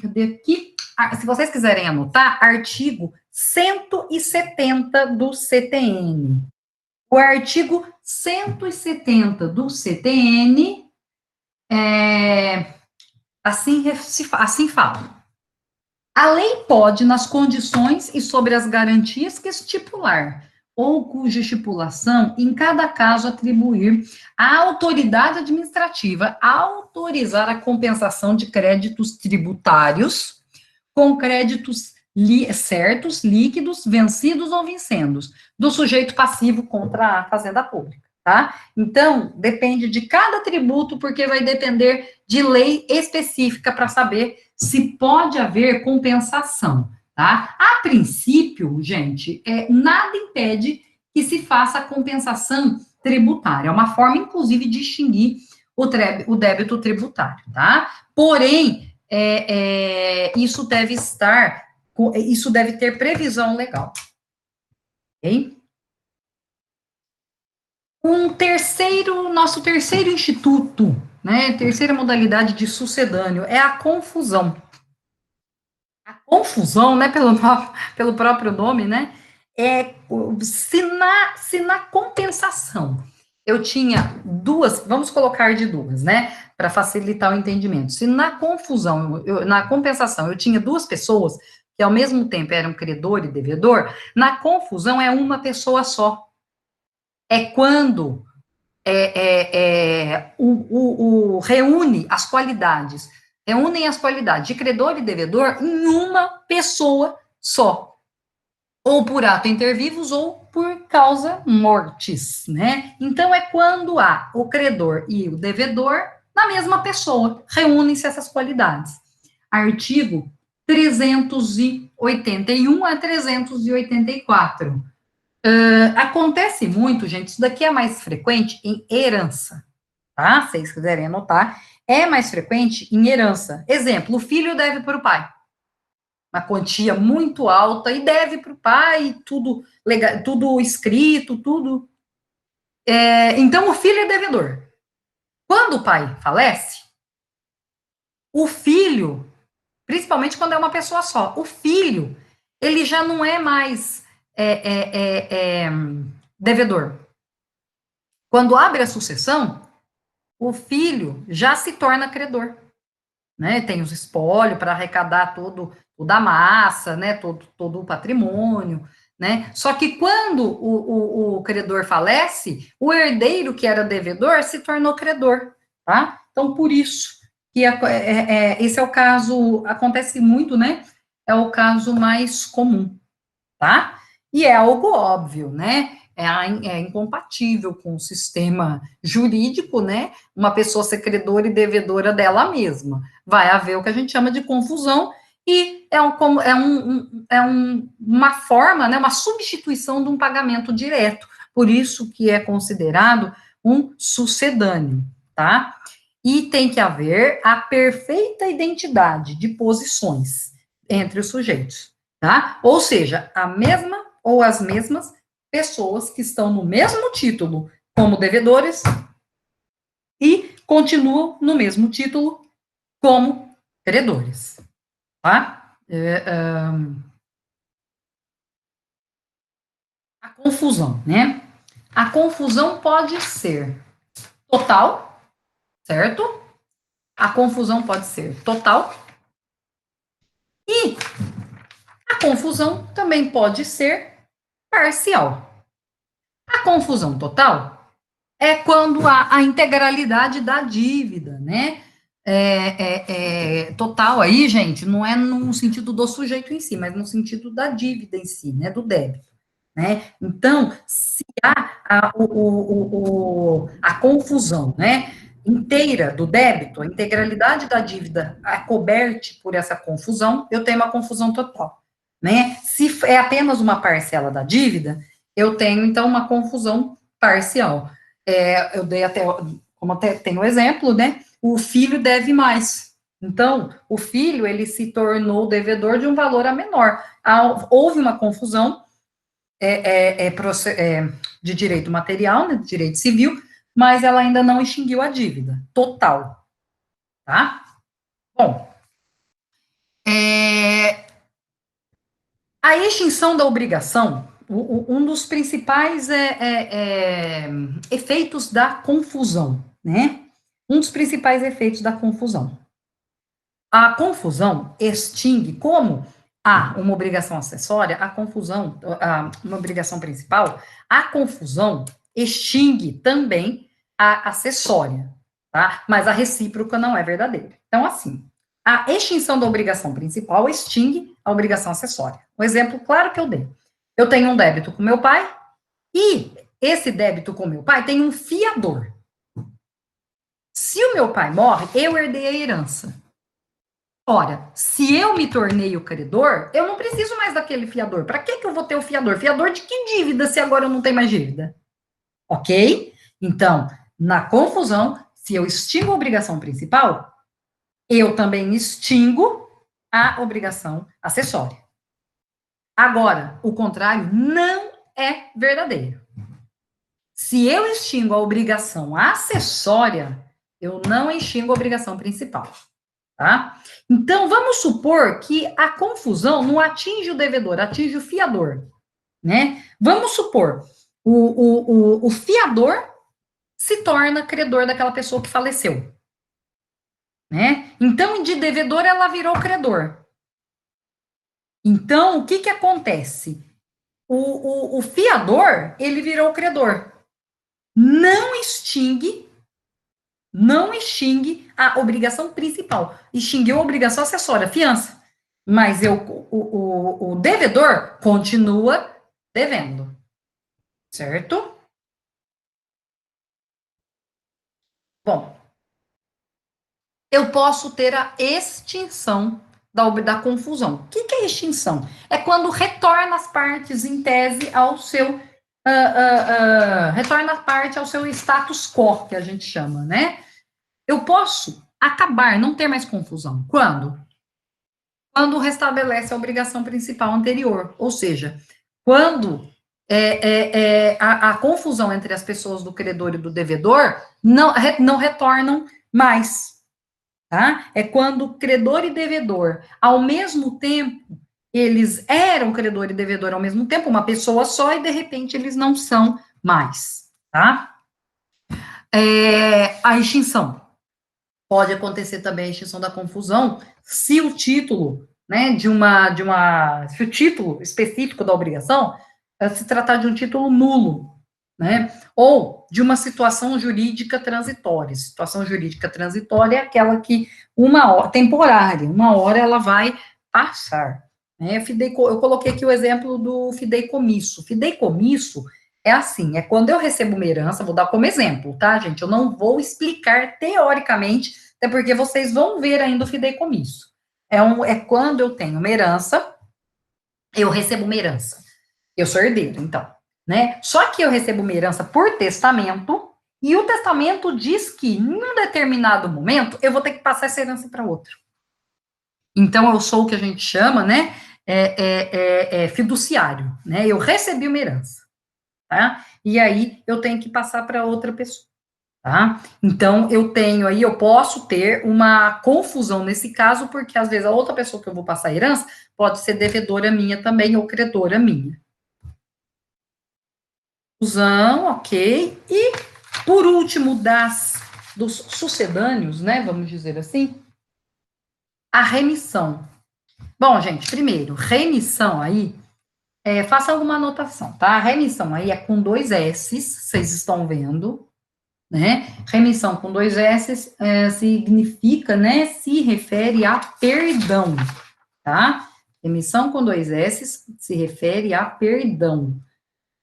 Cadê aqui? Se vocês quiserem anotar, artigo 170 do CTN. O artigo 170 do CTN assim fala. A lei pode, nas condições e sobre as garantias que estipular, ou cuja estipulação, em cada caso, atribuir à autoridade administrativa autorizar a compensação de créditos tributários com créditos certos, líquidos, vencidos ou vincendos, do sujeito passivo contra a fazenda pública, tá? Então, depende de cada tributo, porque vai depender de lei específica para saber se pode haver compensação, tá? A princípio, gente, nada impede que se faça a compensação tributária, é uma forma, inclusive, de extinguir o débito tributário, tá? Porém, isso deve ter previsão legal. Ok? Nosso terceiro instituto, né, terceira modalidade de sucedâneo é a confusão. A confusão, né, pelo próprio nome, né, se na compensação eu tinha duas, vamos colocar de duas, né, para facilitar o entendimento. Se na confusão, na compensação, eu tinha duas pessoas que ao mesmo tempo eram credor e devedor, na confusão é uma pessoa só. É quando reúnem as qualidades de credor e devedor em uma pessoa só, ou por ato inter vivos ou por causa mortis, né? Então é quando há o credor e o devedor na mesma pessoa, reúnem-se essas qualidades. Artigo 381 a 384. Acontece muito, gente, isso daqui é mais frequente em herança, tá? Se vocês quiserem anotar, é mais frequente em herança. Exemplo, o filho deve para o pai uma quantia muito alta e deve para o pai, tudo legal, tudo escrito, tudo. Então, o filho é devedor. Quando o pai falece, o filho, principalmente quando é uma pessoa só, o filho, ele já não é mais devedor. Quando abre a sucessão, o filho já se torna credor, né? Tem os espólios para arrecadar toda a massa, né? Todo o patrimônio, né? Só que quando o credor falece, o herdeiro que era devedor se tornou credor, tá? Então, por isso que esse é o caso, acontece muito, né? É o caso mais comum, tá? E é algo óbvio, né? É incompatível com o sistema jurídico, né? Uma pessoa ser credora e devedora dela mesma. Vai haver o que a gente chama de confusão e uma forma, né? Uma substituição de um pagamento direto. Por isso que é considerado um sucedâneo, tá? E tem que haver a perfeita identidade de posições entre os sujeitos, tá? Ou seja, a mesma ou as mesmas pessoas que estão no mesmo título como devedores e continuam no mesmo título como credores, tá? A confusão, né? A confusão pode ser total, certo? A confusão pode ser total e a confusão também pode ser parcial. A confusão total é quando há a integralidade da dívida, né? Total aí, gente, não é no sentido do sujeito em si, mas no sentido da dívida em si, né? Do débito, né? Então, se há a confusão, né? Inteira do débito, a integralidade da dívida acoberte por essa confusão, eu tenho uma confusão total, né? Se é apenas uma parcela da dívida, eu tenho, então, uma confusão parcial. Eu dei até, como até tem o exemplo, né? O filho deve mais. Então, o filho, ele se tornou devedor de um valor a menor. Houve uma confusão, de direito material, né, de direito civil, mas ela ainda não extinguiu a dívida total, tá? Bom, a extinção da obrigação, um dos principais efeitos da confusão, né? Um dos principais efeitos da confusão. A confusão extingue como há uma obrigação acessória, uma obrigação principal, a confusão extingue também a acessória, tá? Mas a recíproca não é verdadeira. Então, assim, a extinção da obrigação principal extingue a obrigação acessória. Um exemplo claro que eu dei. Eu tenho um débito com meu pai e esse débito com meu pai tem um fiador. Se o meu pai morre, eu herdei a herança. Ora, se eu me tornei o credor, eu não preciso mais daquele fiador. Para que eu vou ter o fiador? Fiador de que dívida se agora eu não tenho mais dívida? Ok? Então, na confusão, se eu extingo a obrigação principal, eu também extingo a obrigação acessória. Agora, o contrário não é verdadeiro. Se eu extingo a obrigação acessória, eu não extingo a obrigação principal. Tá? Então, vamos supor que a confusão não atinge o devedor, atinge o fiador, né? Vamos supor, o fiador se torna credor daquela pessoa que faleceu, né? Então, de devedor, ela virou credor. Então, o que acontece? O fiador, ele virou credor. Não extingue não extingue a obrigação principal. Extinguiu a obrigação acessória, fiança. Mas o devedor continua devendo. Certo? Bom, eu posso ter a extinção da confusão. O que é extinção? É quando retorna as partes em tese ao seu. Retorna a parte ao seu status quo, que a gente chama, né? Eu posso acabar, não ter mais confusão. Quando? Quando restabelece a obrigação principal anterior. Ou seja, quando a confusão entre as pessoas do credor e do devedor não retornam mais. Tá? É quando credor e devedor, ao mesmo tempo, eles eram credor e devedor ao mesmo tempo, uma pessoa só, e de repente eles não são mais. Tá? A extinção. Pode acontecer também a extinção da confusão se o título, né, se o título específico da obrigação se tratar de um título nulo, né, ou de uma situação jurídica transitória. Situação jurídica transitória é aquela que uma hora, temporária, uma hora ela vai passar. Né? Eu coloquei aqui o exemplo do fideicomisso. Fideicomisso é assim, é quando eu recebo uma herança, vou dar como exemplo, tá, gente? Eu não vou explicar teoricamente, até porque vocês vão ver ainda o fideicomisso. É quando eu tenho uma herança, eu recebo uma herança. Eu sou herdeiro, então, né? Só que eu recebo uma herança por testamento, e o testamento diz que, em um determinado momento, eu vou ter que passar essa herança para outro. Então, eu sou o que a gente chama, né, fiduciário, né? Eu recebi uma herança, tá? E aí, eu tenho que passar para outra pessoa. Tá? Então, eu posso ter uma confusão nesse caso, porque às vezes a outra pessoa que eu vou passar a herança pode ser devedora minha também, ou credora minha. Confusão, ok. E, por último, dos sucedâneos, né, vamos dizer assim, a remissão. Bom, gente, primeiro, remissão aí, faça alguma anotação, tá? A remissão aí é com 2 S's, vocês estão vendo, né? Remissão com 2 S significa, né, se refere a perdão, tá? Remissão com 2 S se refere a perdão.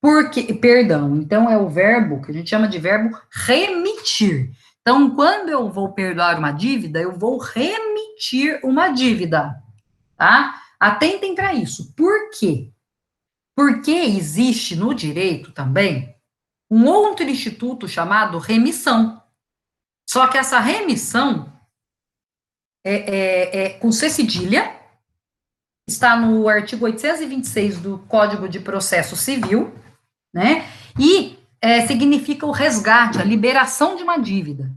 Por que perdão? Então, é o verbo que a gente chama de verbo remitir. Então, quando eu vou perdoar uma dívida, eu vou remitir uma dívida, tá? Atentem para isso. Por quê? Porque existe no direito também um outro instituto chamado remissão. Só que essa remissão é com C cedilha, está no artigo 826 do Código de Processo Civil, né? E significa o resgate, a liberação de uma dívida,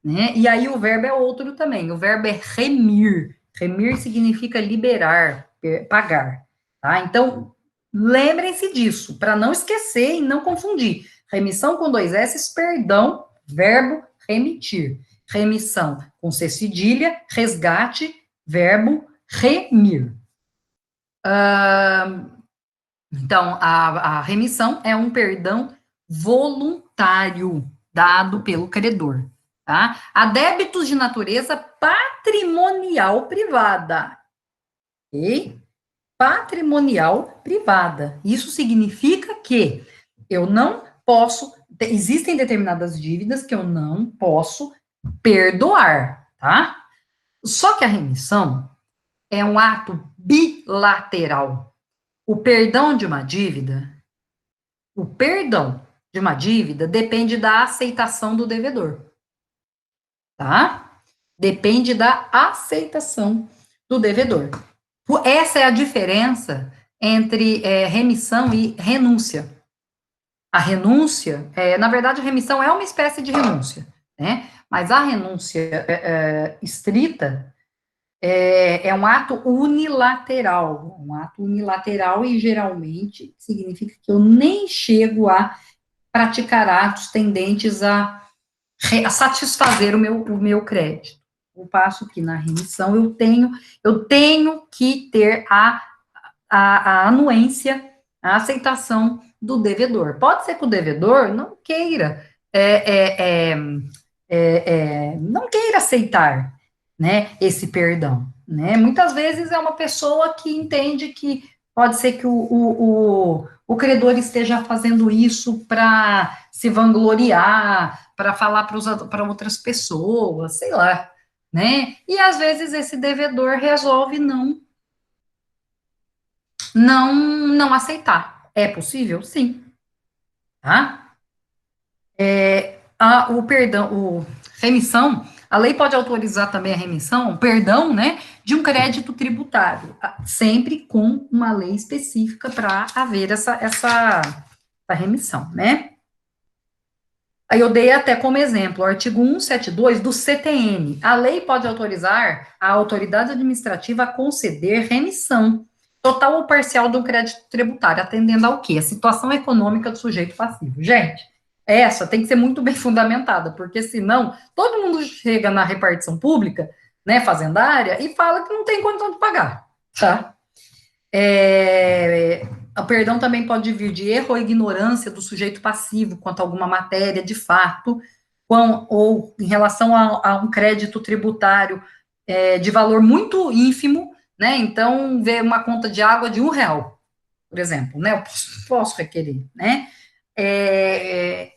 né? E aí o verbo é outro também, o verbo é remir. Remir significa liberar, pagar, tá? Então, lembrem-se disso, para não esquecer e não confundir. Remissão com dois S, perdão, verbo remitir. Remissão com C cedilha, resgate, verbo remir. Então, a remissão é um perdão voluntário dado pelo credor, tá? A débitos de natureza patrimonial privada, ok? Patrimonial privada. Isso significa que eu não posso, existem determinadas dívidas que eu não posso perdoar, tá? Só que a remissão é um ato bilateral. O perdão de uma dívida depende da aceitação do devedor, tá? Depende da aceitação do devedor. Essa é a diferença entre remissão e renúncia. A renúncia, na verdade, a remissão é uma espécie de renúncia, né? Mas a renúncia estrita é um ato unilateral, e geralmente significa que eu nem chego a praticar atos tendentes a satisfazer o meu crédito. O passo que na remissão eu tenho que ter a anuência, a aceitação do devedor. Pode ser que o devedor não queira não queira aceitar, né, esse perdão, né? Muitas vezes é uma pessoa que entende que pode ser que o credor esteja fazendo isso para se vangloriar, para falar para outras pessoas, sei lá, né? E às vezes esse devedor resolve não aceitar. É possível? Sim, tá? O perdão, remissão, a lei pode autorizar também a remissão, o perdão, né, de um crédito tributário, sempre com uma lei específica para haver essa remissão, né? Aí eu dei até como exemplo o artigo 172 do CTN. A lei pode autorizar a autoridade administrativa a conceder remissão total ou parcial de um crédito tributário, atendendo ao quê? A situação econômica do sujeito passivo. Gente, essa tem que ser muito bem fundamentada, porque senão todo mundo chega na repartição pública, né, fazendária, e fala que não tem condição de pagar, tá? O perdão também pode vir de erro ou ignorância do sujeito passivo quanto a alguma matéria de fato, ou em relação a um crédito tributário de valor muito ínfimo, né? Então, ver uma conta de água de R$ 1, por exemplo, né? Eu posso requerer, né?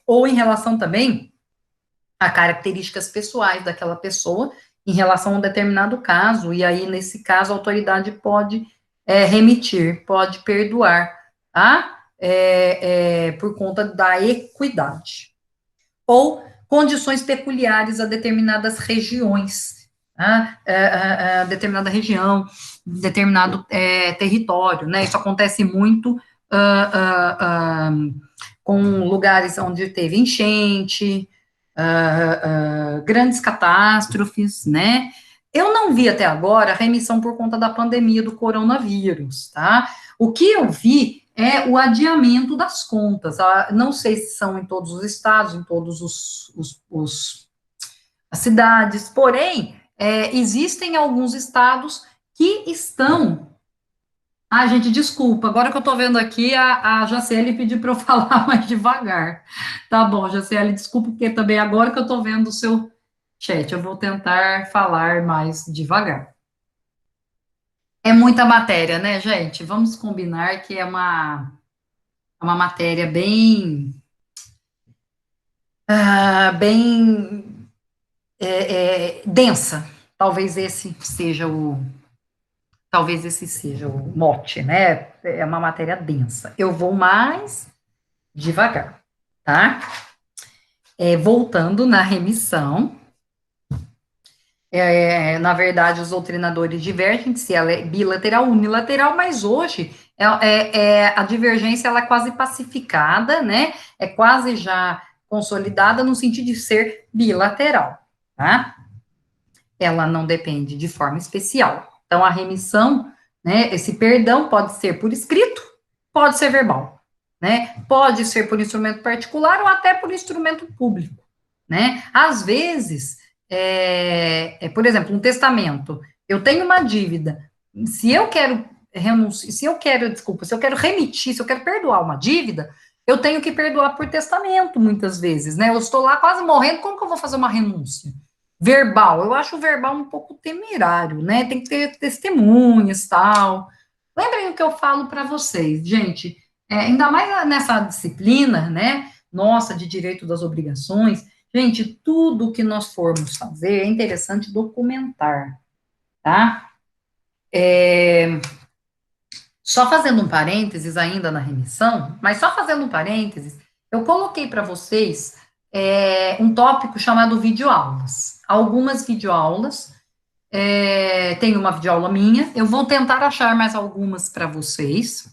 Ou em relação também a características pessoais daquela pessoa em relação a um determinado caso, e aí, nesse caso, a autoridade pode remitir, pode perdoar, tá? Por conta da equidade. Ou condições peculiares a determinadas regiões, tá? Determinada região, determinado território, né? Isso acontece muito com lugares onde teve enchente, grandes catástrofes, né? Eu não vi até agora a remissão por conta da pandemia do coronavírus, tá? O que eu vi é o adiamento das contas. Não sei se são em todos os estados, em todos as cidades, porém, existem alguns estados que estão. Ah, gente, desculpa, agora que eu tô vendo aqui, a Jaciele pediu para eu falar mais devagar. Tá bom, Jaciele, desculpa, porque também agora que eu tô vendo o seu chat, eu vou tentar falar mais devagar. É muita matéria, né, gente? Vamos combinar que é uma matéria bem densa. Talvez esse seja o mote, né? É uma matéria densa. Eu vou mais devagar, tá? Voltando na remissão, Na verdade, os doutrinadores divergem se ela é bilateral ou unilateral, mas hoje a divergência ela é quase pacificada, né? É quase já consolidada no sentido de ser bilateral, tá? Ela não depende de forma especial. Então, a remissão, né? Esse perdão pode ser por escrito, pode ser verbal, né? Pode ser por instrumento particular ou até por instrumento público, né? Às vezes, por exemplo, um testamento. Eu tenho uma dívida. Se eu quero renunciar, se eu quero remitir, se eu quero perdoar uma dívida, eu tenho que perdoar por testamento, muitas vezes, né? Eu estou lá quase morrendo, como que eu vou fazer uma renúncia? Verbal, eu acho o verbal um pouco temerário, né? Tem que ter testemunhas, tal. Lembrem o que eu falo para vocês, gente, ainda mais nessa disciplina, né? Nossa, de direito das obrigações, gente, tudo que nós formos fazer é interessante documentar, tá? Só fazendo um parênteses ainda na remissão, mas só fazendo um parênteses, eu coloquei para vocês um tópico chamado videoaulas. Algumas videoaulas, tem uma videoaula minha, eu vou tentar achar mais algumas para vocês,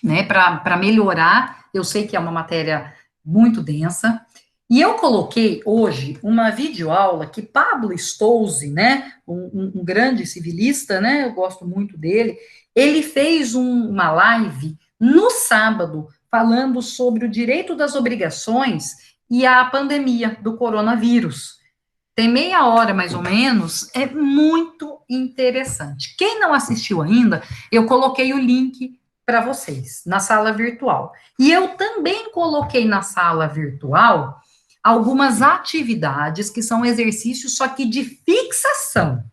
né, para melhorar. Eu sei que é uma matéria muito densa. E eu coloquei hoje uma videoaula que Pablo Stouzy, né, um grande civilista, né, eu gosto muito dele, ele fez uma live no sábado falando sobre o direito das obrigações e a pandemia do coronavírus. Tem meia hora, mais ou menos, é muito interessante. Quem não assistiu ainda, eu coloquei o link para vocês na sala virtual. E eu também coloquei na sala virtual algumas atividades que são exercícios, só que de fixação,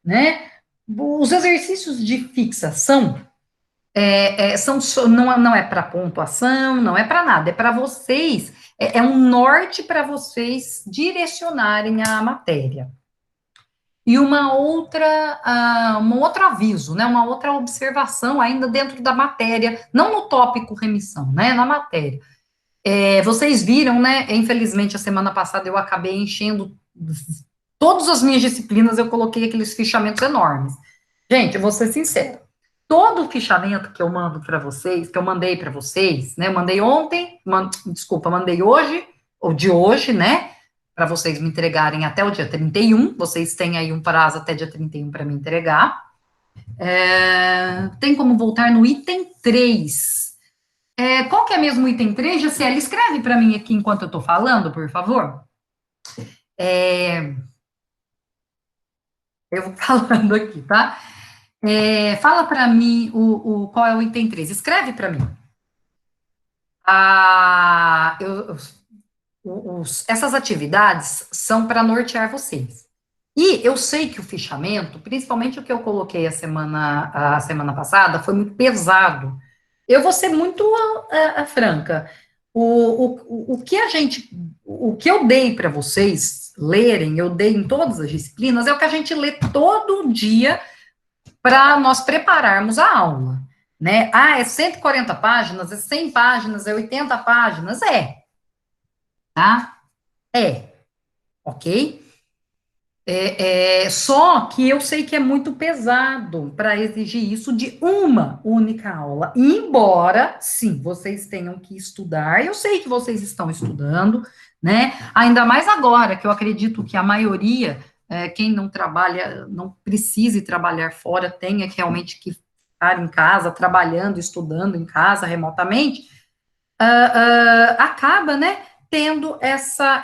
né? Os exercícios de fixação não é para pontuação, não é para nada, é para vocês, é um norte para vocês direcionarem a matéria. E um outro aviso, né, uma outra observação ainda dentro da matéria, não no tópico remissão, né, na matéria. Vocês viram, né, infelizmente a semana passada eu acabei enchendo todas as minhas disciplinas, eu coloquei aqueles fichamentos enormes. Gente, eu vou ser sincera, todo o fichamento que eu mando para vocês, que eu mandei para vocês, né, eu mandei ontem, mandei hoje, ou de hoje, né, para vocês me entregarem até o dia 31, vocês têm aí um prazo até dia 31 para me entregar. Tem como voltar no item 3. Qual que é mesmo o item 3, Jaciele? Escreve para mim aqui enquanto eu estou falando, por favor. Eu vou falando aqui, tá? Fala para mim qual é o item 3. Escreve para mim. Ah, essas atividades são para nortear vocês. E eu sei que o fichamento, principalmente o que eu coloquei a semana passada, foi muito pesado. Eu vou ser muito franca. O que eu dei para vocês lerem, eu dei em todas as disciplinas, é o que a gente lê todo dia para nós prepararmos a aula, né? Ah, é 140 páginas, é 100 páginas, é 80 páginas? Tá? Ok? Só que eu sei que é muito pesado para exigir isso de uma única aula. Embora, sim, vocês tenham que estudar, eu sei que vocês estão estudando, né? Ainda mais agora, que eu acredito que a maioria, quem não trabalha, não precise trabalhar fora, tenha que realmente que estar em casa, trabalhando, estudando em casa, remotamente, acaba, né, tendo essa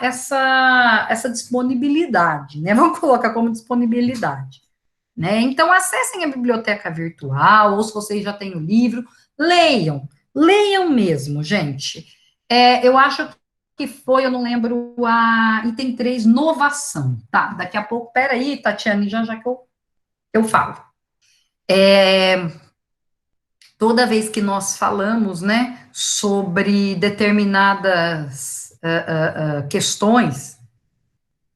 disponibilidade, né? Vamos colocar como disponibilidade, né? Então, acessem a biblioteca virtual, ou se vocês já têm o livro, leiam mesmo, gente. Eu acho que foi, eu não lembro, item 3, novação, tá? Daqui a pouco, peraí, Tatiane, já que eu falo. Toda vez que nós falamos, né, sobre determinadas questões,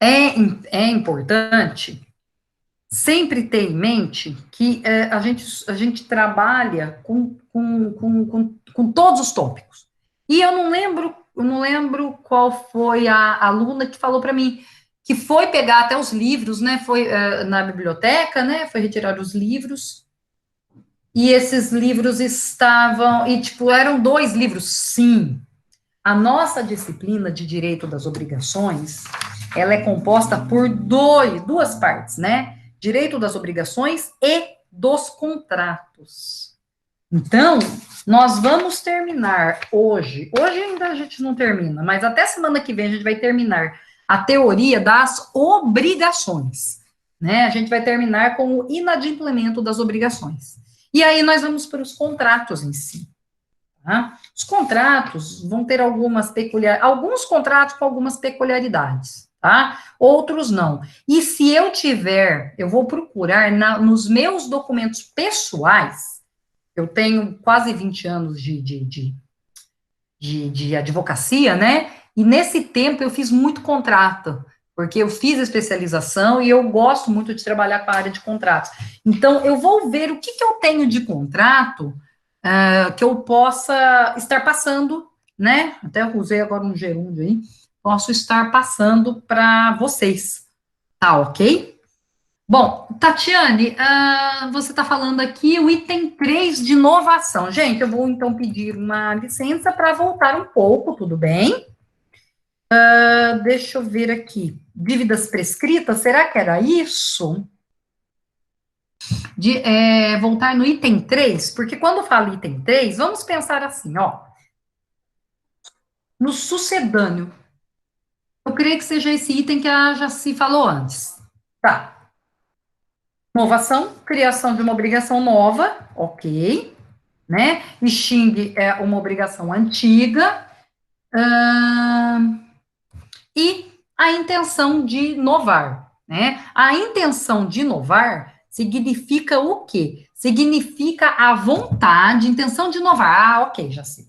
é importante sempre ter em mente que a gente trabalha com todos os tópicos. E eu não lembro qual foi a aluna que falou para mim, que foi pegar até os livros, né, foi na biblioteca, né, foi retirar os livros, e esses livros estavam, e tipo, eram 2 livros, sim. A nossa disciplina de direito das obrigações, ela é composta por duas partes, né? Direito das obrigações e dos contratos. Então, nós vamos terminar hoje ainda a gente não termina, mas até semana que vem a gente vai terminar a teoria das obrigações, né? A gente vai terminar com o inadimplemento das obrigações. E aí nós vamos para os contratos em si. Tá? Os contratos vão ter alguns contratos com algumas peculiaridades, tá? Outros não. E se eu tiver, eu vou procurar nos meus documentos pessoais, eu tenho quase 20 anos de advocacia, né? E nesse tempo eu fiz muito contrato, porque eu fiz especialização e eu gosto muito de trabalhar com a área de contratos. Então, eu vou ver o que eu tenho de contrato que eu possa estar passando, né? Até eu usei agora um gerúndio aí, posso estar passando para vocês, tá ok? Bom, Tatiane, você está falando aqui o item 3 de inovação. Gente, eu vou então pedir uma licença para voltar um pouco, tudo bem? Deixa eu ver aqui. Dívidas prescritas, será que era isso? Voltar no item 3, porque quando eu falo item 3, vamos pensar assim, ó. No sucedâneo, eu creio que seja esse item que a Jaci falou antes. Tá. Inovação, criação de uma obrigação nova, ok, né? Extingue uma obrigação antiga, e a intenção de inovar, né? A intenção de inovar significa o quê? Significa a vontade, intenção de inovar. Ah, ok, já sei.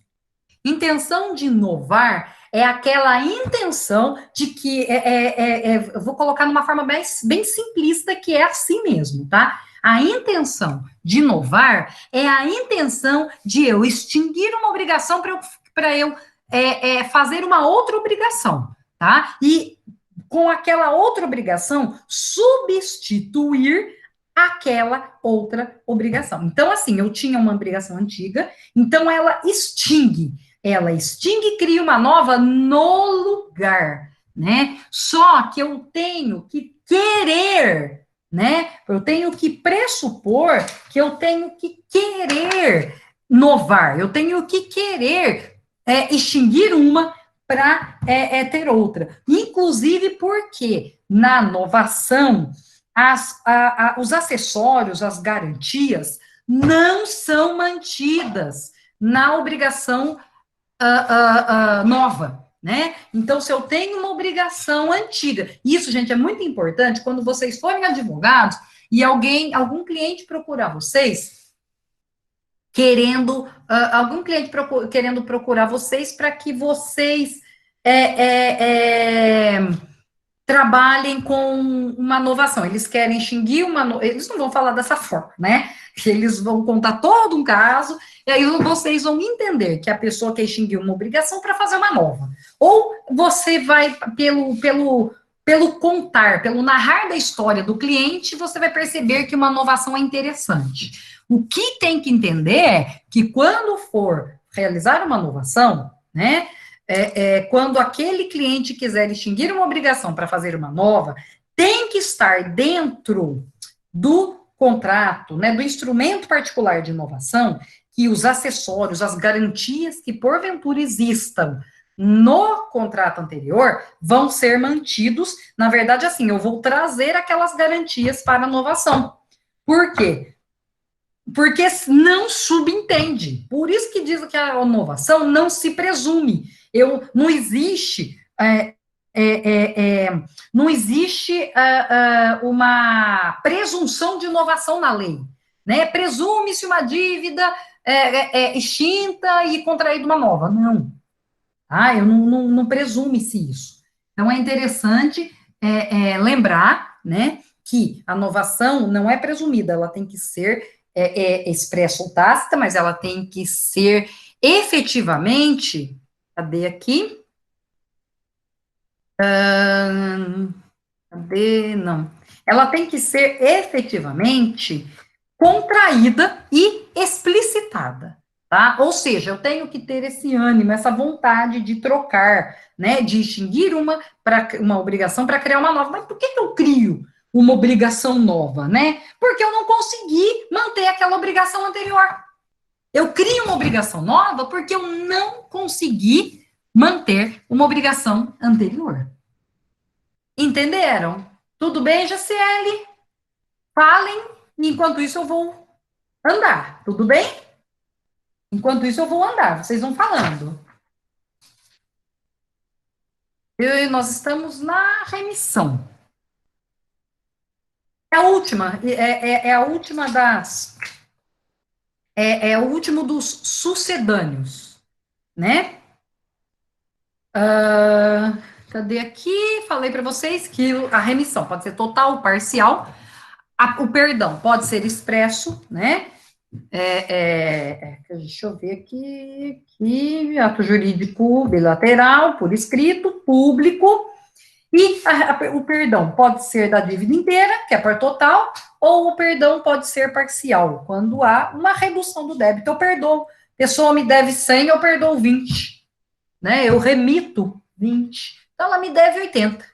Intenção de inovar é aquela intenção de que, eu vou colocar numa forma bem simplista, que é assim mesmo, tá? A intenção de inovar é a intenção de eu extinguir uma obrigação para eu fazer uma outra obrigação, tá? E com aquela outra obrigação, substituir aquela outra obrigação. Então, assim, eu tinha uma obrigação antiga, então ela extingue e cria uma nova no lugar, né? Só que eu tenho que querer, né? Eu tenho que pressupor que eu tenho que querer inovar, eu tenho que querer extinguir uma para ter outra. Inclusive porque na inovação os acessórios, as garantias, não são mantidas na obrigação nova, né? Então, se eu tenho uma obrigação antiga, isso, gente, é muito importante quando vocês forem advogados e algum cliente procurar vocês, querendo procurar vocês para que vocês trabalhem com uma inovação. Eles querem extinguir eles não vão falar dessa forma, né? Eles vão contar todo um caso, e aí vocês vão entender que a pessoa quer extinguir uma obrigação para fazer uma nova. Ou você vai, pelo contar, pelo narrar da história do cliente, você vai perceber que uma inovação é interessante. O que tem que entender é que quando for realizar uma inovação, né, quando aquele cliente quiser extinguir uma obrigação para fazer uma nova, tem que estar dentro do contrato, né, do instrumento particular de inovação, que os acessórios, as garantias que porventura existam no contrato anterior vão ser mantidos. Na verdade, assim, eu vou trazer aquelas garantias para a inovação. Por quê? Porque não subentende. Por isso que diz que a inovação não se presume. Não existe não existe uma presunção de inovação na lei, né? Presume-se uma dívida extinta e contraída uma nova. Não. Tá? Eu não presume-se isso. Então, é interessante lembrar, né, que a inovação não é presumida, ela tem que ser expressa ou tácita, mas ela tem que ser efetivamente, cadê aqui? Não. Ela tem que ser efetivamente contraída e explicitada, tá? Ou seja, eu tenho que ter esse ânimo, essa vontade de trocar, né, de extinguir uma obrigação para criar uma nova. Mas por que eu crio uma obrigação nova, né? Porque eu não consegui manter aquela obrigação anterior. Eu crio uma obrigação nova porque eu não consegui manter uma obrigação anterior. Entenderam? Tudo bem, Jaciele? Falem, enquanto isso eu vou andar, tudo bem? Enquanto isso eu vou andar, vocês vão falando. Nós estamos na remissão. É a última, é a última das. É o último dos sucedâneos, né? Cadê aqui? Falei para vocês que a remissão pode ser total, parcial. O perdão pode ser expresso, né? Deixa eu ver aqui, ato jurídico bilateral, por escrito, público, e o perdão pode ser da dívida inteira, que é por total, ou o perdão pode ser parcial, quando há uma redução do débito. Eu perdoo, a pessoa me deve 100, eu perdoo 20, né? Eu remito 20, então ela me deve 80.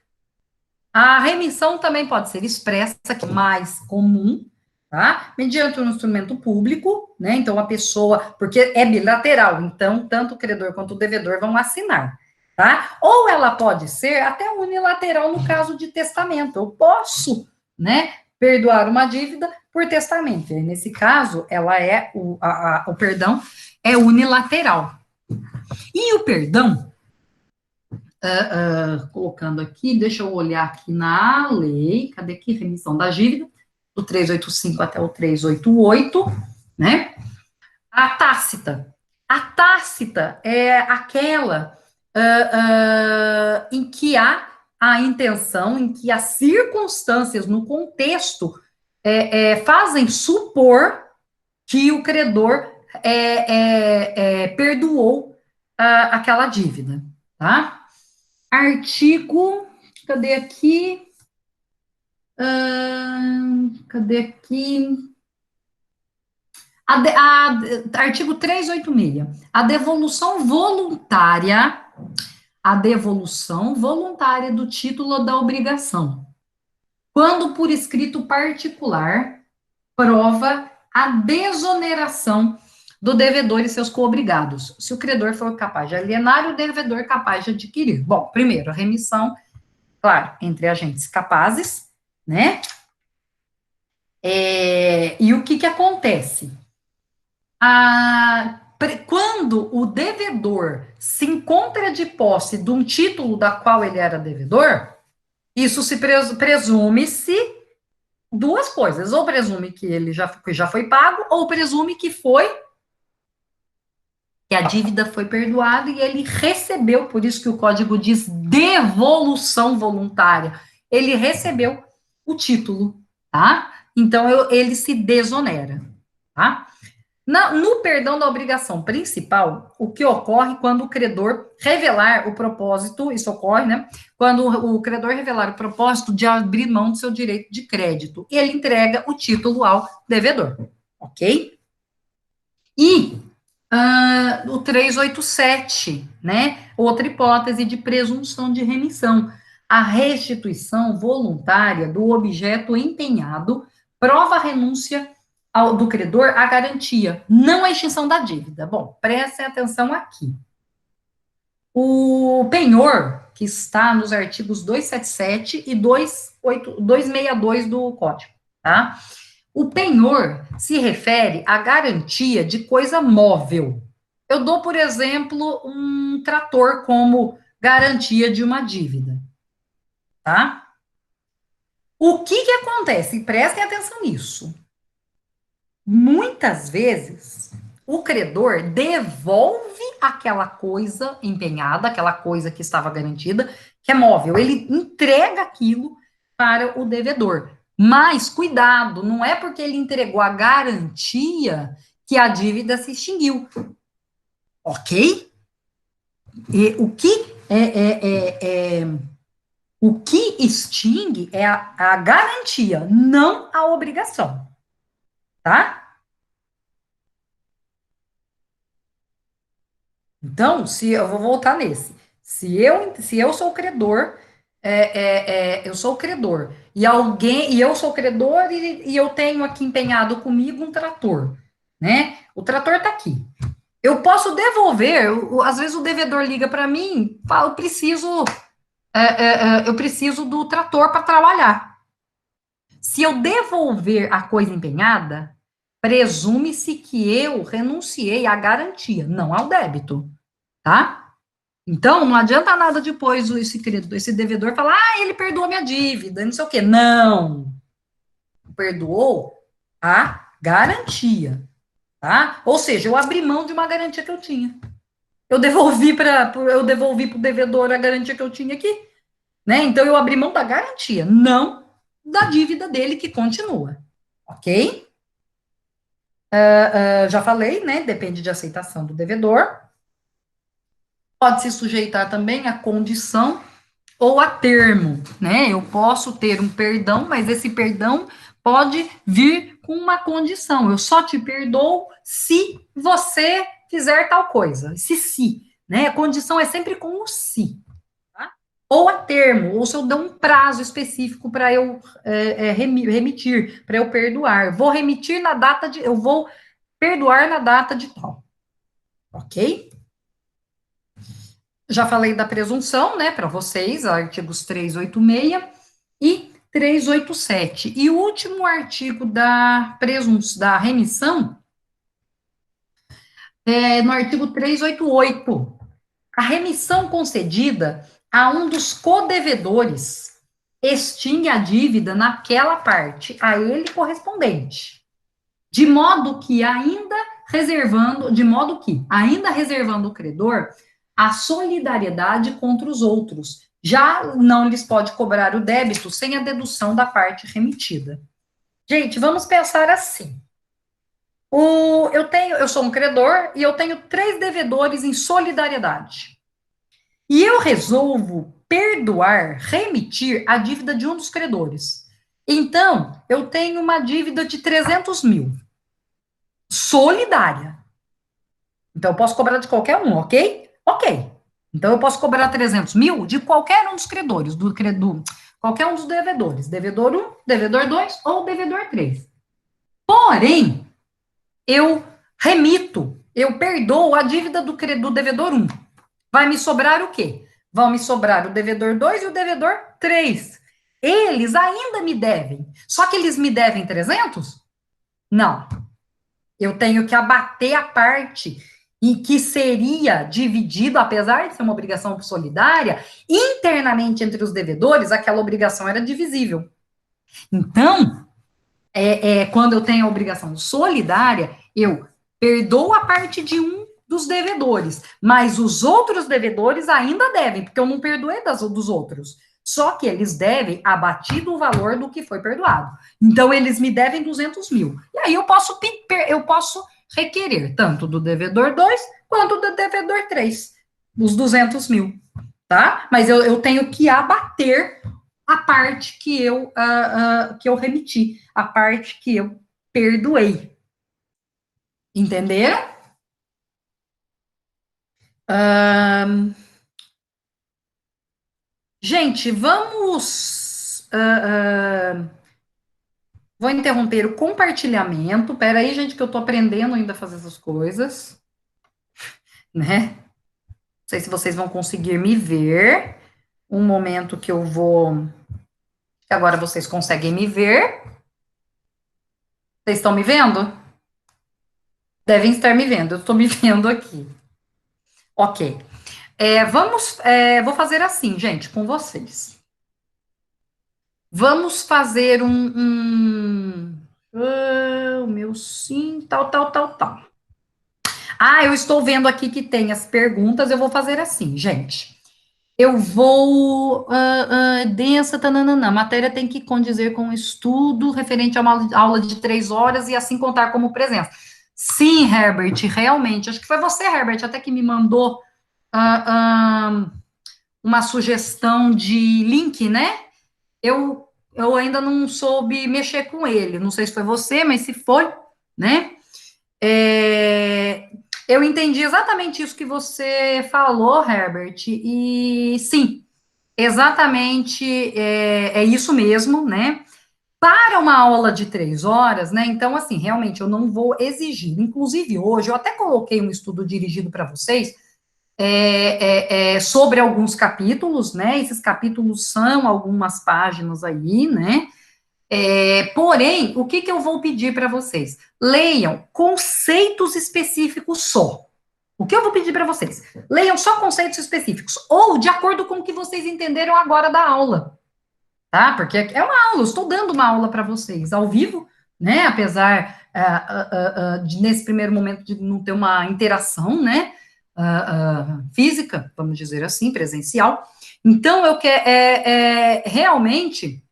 A remissão também pode ser expressa, que é mais comum, tá? Mediante um instrumento público, né? Então, a pessoa, porque é bilateral, então, tanto o credor quanto o devedor vão assinar, tá? Ou ela pode ser até unilateral no caso de testamento. Eu posso, né, perdoar uma dívida por testamento. E nesse caso, ela o perdão é unilateral. E o perdão, colocando aqui, deixa eu olhar aqui na lei, cadê aqui? Remissão da dívida, do 385 até o 388, né? A tácita. A tácita é aquela em que há a intenção, em que as circunstâncias no contexto fazem supor que o credor perdoou aquela dívida, tá? Artigo, cadê aqui? Cadê aqui? Artigo 386. A devolução voluntária do título da obrigação, quando por escrito particular, prova a desoneração do devedor e seus coobrigados, se o credor for capaz de alienar e o devedor capaz de adquirir. Bom, primeiro, a remissão, claro, entre agentes capazes, né? E o que acontece? Quando o devedor se encontra de posse de um título da qual ele era devedor, isso se presume-se duas coisas, ou presume que ele já foi pago, ou presume que a dívida foi perdoada e ele recebeu, por isso que o código diz devolução voluntária, ele recebeu o título, tá? Então, ele se desonera, tá? No perdão da obrigação principal, o que ocorre quando o credor revelar o propósito, isso ocorre, né? Quando o credor revelar o propósito de abrir mão do seu direito de crédito, ele entrega o título ao devedor, ok? E o 387, né? Outra hipótese de presunção de remissão. A restituição voluntária do objeto empenhado prova a renúncia do credor à garantia, não à extinção da dívida. Bom, prestem atenção aqui. O penhor, que está nos artigos 277 e 262 do Código, tá? O penhor se refere à garantia de coisa móvel. Eu dou, por exemplo, um trator como garantia de uma dívida, tá? O que acontece? Prestem atenção nisso. Muitas vezes, o credor devolve aquela coisa empenhada, aquela coisa que estava garantida, que é móvel. Ele entrega aquilo para o devedor. Mas, cuidado, não é porque ele entregou a garantia que a dívida se extinguiu. Ok? E o que O que extingue é a garantia, não a obrigação, tá? Então, se eu vou voltar nesse, se eu sou credor, eu sou credor e eu sou credor e eu tenho aqui empenhado comigo um trator, né? O trator tá aqui. Eu posso devolver, às vezes o devedor liga para mim, fala, eu preciso do trator para trabalhar. Se eu devolver a coisa empenhada, presume-se que eu renunciei à garantia, não ao débito, tá? Então, não adianta nada depois esse devedor falar, ele perdoou minha dívida, não sei o quê. Não, perdoou a garantia, tá? Ou seja, eu abri mão de uma garantia que eu tinha. Eu devolvi para o devedor a garantia que eu tinha aqui, né? Então, eu abri mão da garantia, não da dívida dele que continua, ok? Já falei, né? Depende de aceitação do devedor. Pode se sujeitar também à condição ou a termo, né? Eu posso ter um perdão, mas esse perdão pode vir com uma condição. Eu só te perdoo se você fizer tal coisa. Se, né? A condição é sempre com o se. Tá? Ou a termo, ou se eu dou um prazo específico para eu remitir, para eu perdoar. Vou remitir na data de. Eu vou perdoar na data de tal. Ok? Já falei da presunção, né, para vocês, artigos 386 e 387. E o último artigo da remissão é no artigo 388. A remissão concedida a um dos codevedores extingue a dívida naquela parte a ele correspondente, ainda reservando o credor a solidariedade contra os outros, já não lhes pode cobrar o débito sem a dedução da parte remitida. Gente, vamos pensar assim. Eu sou um credor e eu tenho 3 devedores em solidariedade. E eu resolvo perdoar, remitir a dívida de um dos credores. Então, eu tenho uma dívida de 300 mil, solidária. Então, eu posso cobrar de qualquer um, ok? Ok. Então, eu posso cobrar 300 mil de qualquer um dos credores, qualquer um dos devedores. Devedor 1, devedor 2 ou devedor 3. Porém, eu eu perdoo a dívida do devedor 1. Vai me sobrar o quê? Vão me sobrar o devedor 2 e o devedor 3. Eles ainda me devem. Só que eles me devem 300? Não. Eu tenho que abater a parte e que seria dividido, apesar de ser uma obrigação solidária, internamente entre os devedores, aquela obrigação era divisível. Então, quando eu tenho a obrigação solidária, eu perdoo a parte de um dos devedores, mas os outros devedores ainda devem, porque eu não perdoei dos outros. Só que eles devem abatido o valor do que foi perdoado. Então, eles me devem 200 mil. E aí eu posso requerer tanto do devedor 2 quanto do devedor 3, os 200 mil, tá? Mas eu tenho que abater a parte que eu remiti, a parte que eu perdoei. Entenderam? Gente, vou interromper o compartilhamento. Pera aí, gente, que eu tô aprendendo ainda a fazer essas coisas, né? Não sei se vocês vão conseguir me ver. Um momento que eu vou. Agora vocês conseguem me ver. Vocês estão me vendo? Devem estar me vendo. Eu estou me vendo aqui. Ok. Vou fazer assim, gente, com vocês. Vamos fazer o meu sim, tal. Eu estou vendo aqui que tem as perguntas, eu vou fazer assim, gente. Eu vou, densa, tananana, a matéria tem que condizer com o estudo referente a uma aula de 3 horas e assim contar como presença. Sim, Herbert, realmente, acho que foi você, Herbert, até que me mandou uma sugestão de link, né? Eu ainda não soube mexer com ele. Não sei se foi você, mas se foi, né? É, eu entendi exatamente isso que você falou, Herbert, e sim, exatamente é isso mesmo, né? Para uma aula de 3 horas, né? Então, assim, realmente eu não vou exigir. Inclusive, hoje eu até coloquei um estudo dirigido para vocês sobre alguns capítulos, né? Esses capítulos são algumas páginas aí, né? Porém, o que eu vou pedir para vocês? Leiam conceitos específicos só. O que eu vou pedir para vocês? Leiam só conceitos específicos, ou de acordo com o que vocês entenderam agora da aula, tá? Porque é uma aula, eu estou dando uma aula para vocês ao vivo, né? Apesar de, nesse primeiro momento, de não ter uma interação, né? Física, vamos dizer assim, presencial. Então, eu quero realmente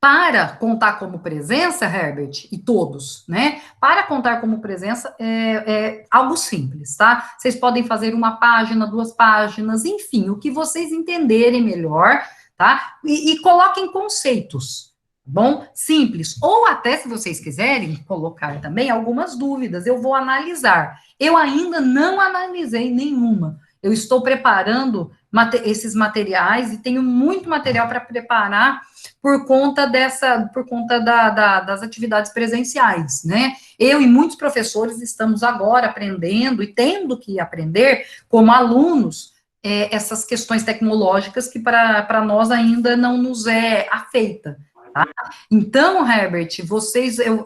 para contar como presença, Herbert, e todos, né? Para contar como presença é algo simples, tá? Vocês podem fazer uma página, 2 páginas, enfim, o que vocês entenderem melhor, tá? E coloquem conceitos, tá bom? Simples. Ou até, se vocês quiserem, colocar também algumas dúvidas, eu vou analisar. Eu ainda não analisei nenhuma. Eu estou preparando esses materiais e tenho muito material para preparar por conta das atividades presenciais, né? Eu e muitos professores estamos agora aprendendo e tendo que aprender como alunos essas questões tecnológicas que para nós ainda não nos é afeita. Tá? Então, Herbert,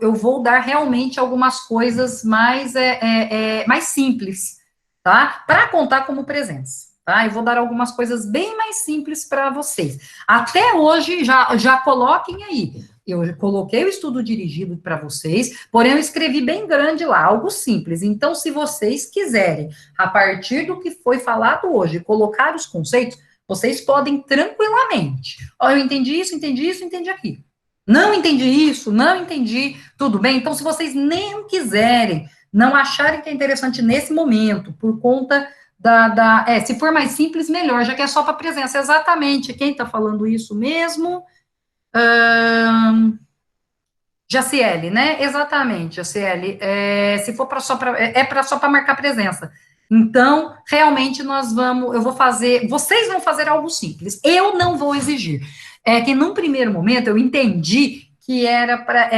eu vou dar realmente algumas coisas mais simples, tá? Para contar como presença. Tá? Eu vou dar algumas coisas bem mais simples para vocês. Até hoje, já coloquem aí. Eu coloquei o estudo dirigido para vocês, porém eu escrevi bem grande lá, algo simples. Então, se vocês quiserem, a partir do que foi falado hoje, colocar os conceitos, vocês podem tranquilamente. Ó, eu entendi isso, entendi aquilo. Não entendi isso, não entendi, tudo bem? Então, se vocês nem quiserem, não acharem que é interessante nesse momento, por conta se for mais simples, melhor, já que é só para presença. Exatamente, quem está falando isso mesmo? Jaciele, né? Exatamente, Jaciele. Se for para só para só para marcar presença. Então, realmente eu vou fazer, vocês vão fazer algo simples. Eu não vou exigir. É que num primeiro momento eu entendi que era para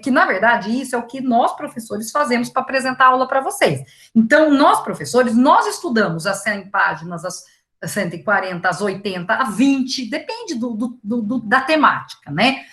que na verdade isso é o que nós professores fazemos para apresentar a aula para vocês. Então, nós professores, nós estudamos as 100 páginas, as 140, as 80, a 20, depende da temática, né?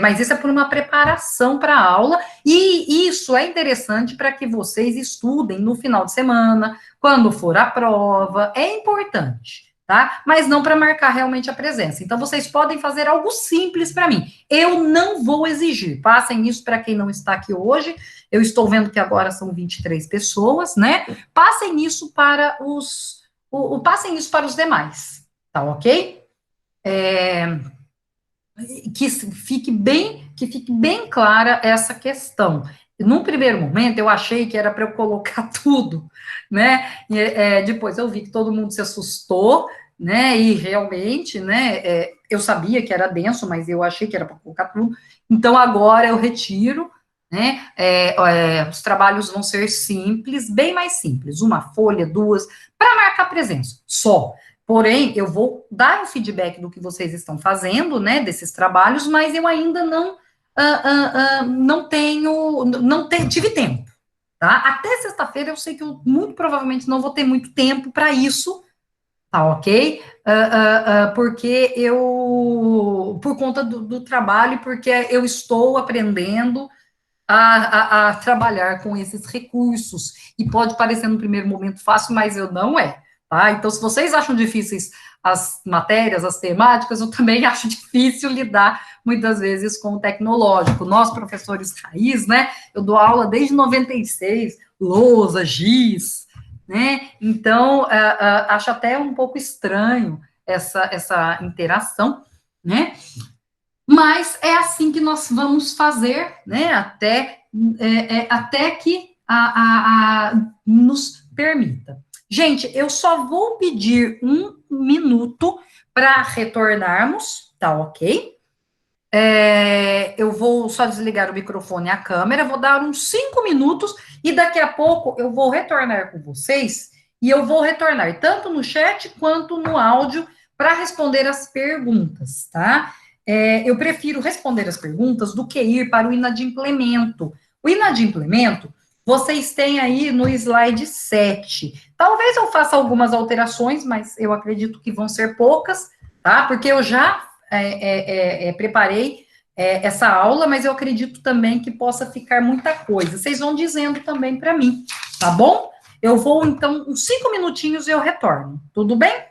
Mas isso é por uma preparação para a aula, e isso é interessante para que vocês estudem no final de semana, quando for a prova, é importante, tá? Mas não para marcar realmente a presença. Então, vocês podem fazer algo simples para mim. Eu não vou exigir. Passem isso para quem não está aqui hoje. Eu estou vendo que agora são 23 pessoas, né? Passem isso para passem isso para os demais, tá ok? Que fique bem clara essa questão. Num primeiro momento, eu achei que era para eu colocar tudo, né? Depois eu vi que todo mundo se assustou, né? E realmente, né? Eu sabia que era denso, mas eu achei que era para colocar tudo. Então agora eu retiro, né? Os trabalhos vão ser simples, bem mais simples, uma folha, 2, para marcar presença, só. Porém, eu vou dar o feedback do que vocês estão fazendo, né, desses trabalhos, mas eu ainda não tive tempo, tá? Até sexta-feira eu sei que eu muito provavelmente não vou ter muito tempo para isso, tá ok? Porque por conta do trabalho, porque eu estou aprendendo a trabalhar com esses recursos. E pode parecer no primeiro momento fácil, mas eu não é. Tá? Então, se vocês acham difíceis as matérias, as temáticas, eu também acho difícil lidar, muitas vezes, com o tecnológico. Nós, professores raiz, né? Eu dou aula desde 96, lousa, giz, né? Então, acho até um pouco estranho essa interação, né? Mas é assim que nós vamos fazer, né? Até que nos permita. Gente, eu só vou pedir um minuto para retornarmos, tá ok? Eu vou só desligar o microfone e a câmera, vou dar uns 5 minutos e daqui a pouco eu vou retornar com vocês e eu vou retornar tanto no chat quanto no áudio para responder as perguntas, tá? Eu prefiro responder as perguntas do que ir para o inadimplemento. O inadimplemento, vocês têm aí no slide 7. Talvez eu faça algumas alterações, mas eu acredito que vão ser poucas, tá? Porque eu já preparei essa aula, mas eu acredito também que possa ficar muita coisa. Vocês vão dizendo também para mim, tá bom? Eu vou, então, uns 5 minutinhos e eu retorno. Tudo bem?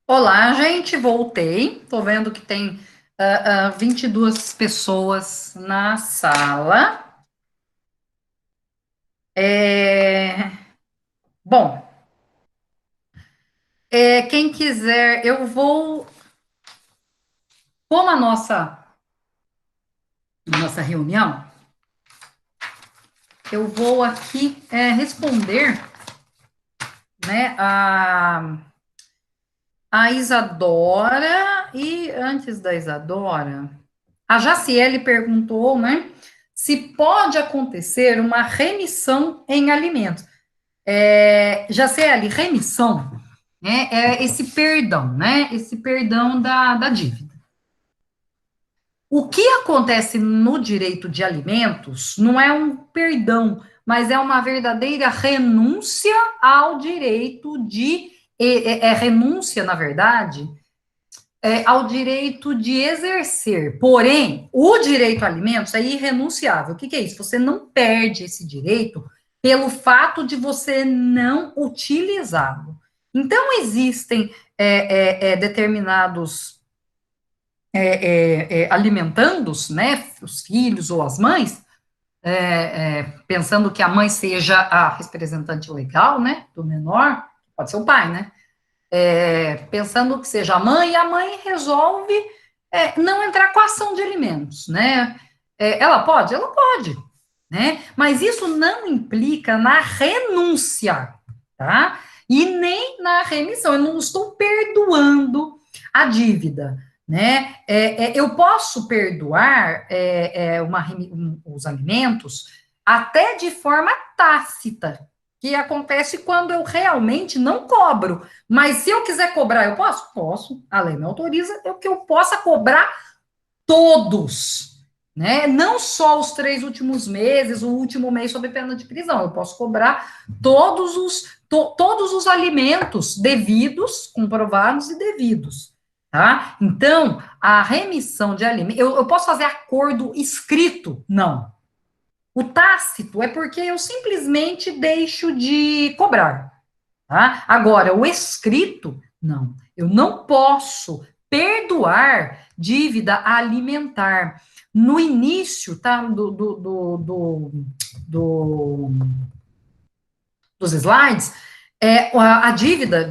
Olá, gente, voltei. Tô vendo que tem 22 pessoas na sala. É, Bom, quem quiser, eu vou, como a nossa reunião, eu vou aqui responder, né, a Isadora, e antes da Isadora, a Jaciele perguntou, né, se pode acontecer uma remissão em alimentos. Jaciele, remissão, né, é esse perdão, né? Esse perdão da dívida. O que acontece no direito de alimentos não é um perdão, mas é uma verdadeira renúncia ao direito de. Renúncia, na verdade, ao direito de exercer. Porém, o direito a alimentos é irrenunciável. O que é isso? Você não perde esse direito pelo fato de você não utilizá-lo. Então, existem determinados alimentandos, né, os filhos ou as mães, pensando que a mãe seja a representante legal, né, do menor, pode ser o pai, né, pensando que seja a mãe, e a mãe resolve não entrar com a ação de alimentos, né? Ela pode? Ela pode, né? Mas isso não implica na renúncia, tá? E nem na remissão. Eu não estou perdoando a dívida, né? Eu posso perdoar os alimentos até de forma tácita, que acontece quando eu realmente não cobro. Mas se eu quiser cobrar, eu posso? Posso. A lei me autoriza que eu possa cobrar todos, né? Não só os 3 últimos meses, o último mês sob pena de prisão. Eu posso cobrar todos os alimentos devidos, comprovados e devidos. Tá? Então, a remissão de alimentos. Eu posso fazer acordo escrito? Não. O tácito é porque eu simplesmente deixo de cobrar. Tá? Agora, o escrito, não. Eu não posso perdoar dívida alimentar. No início, tá, do, dos slides, a dívida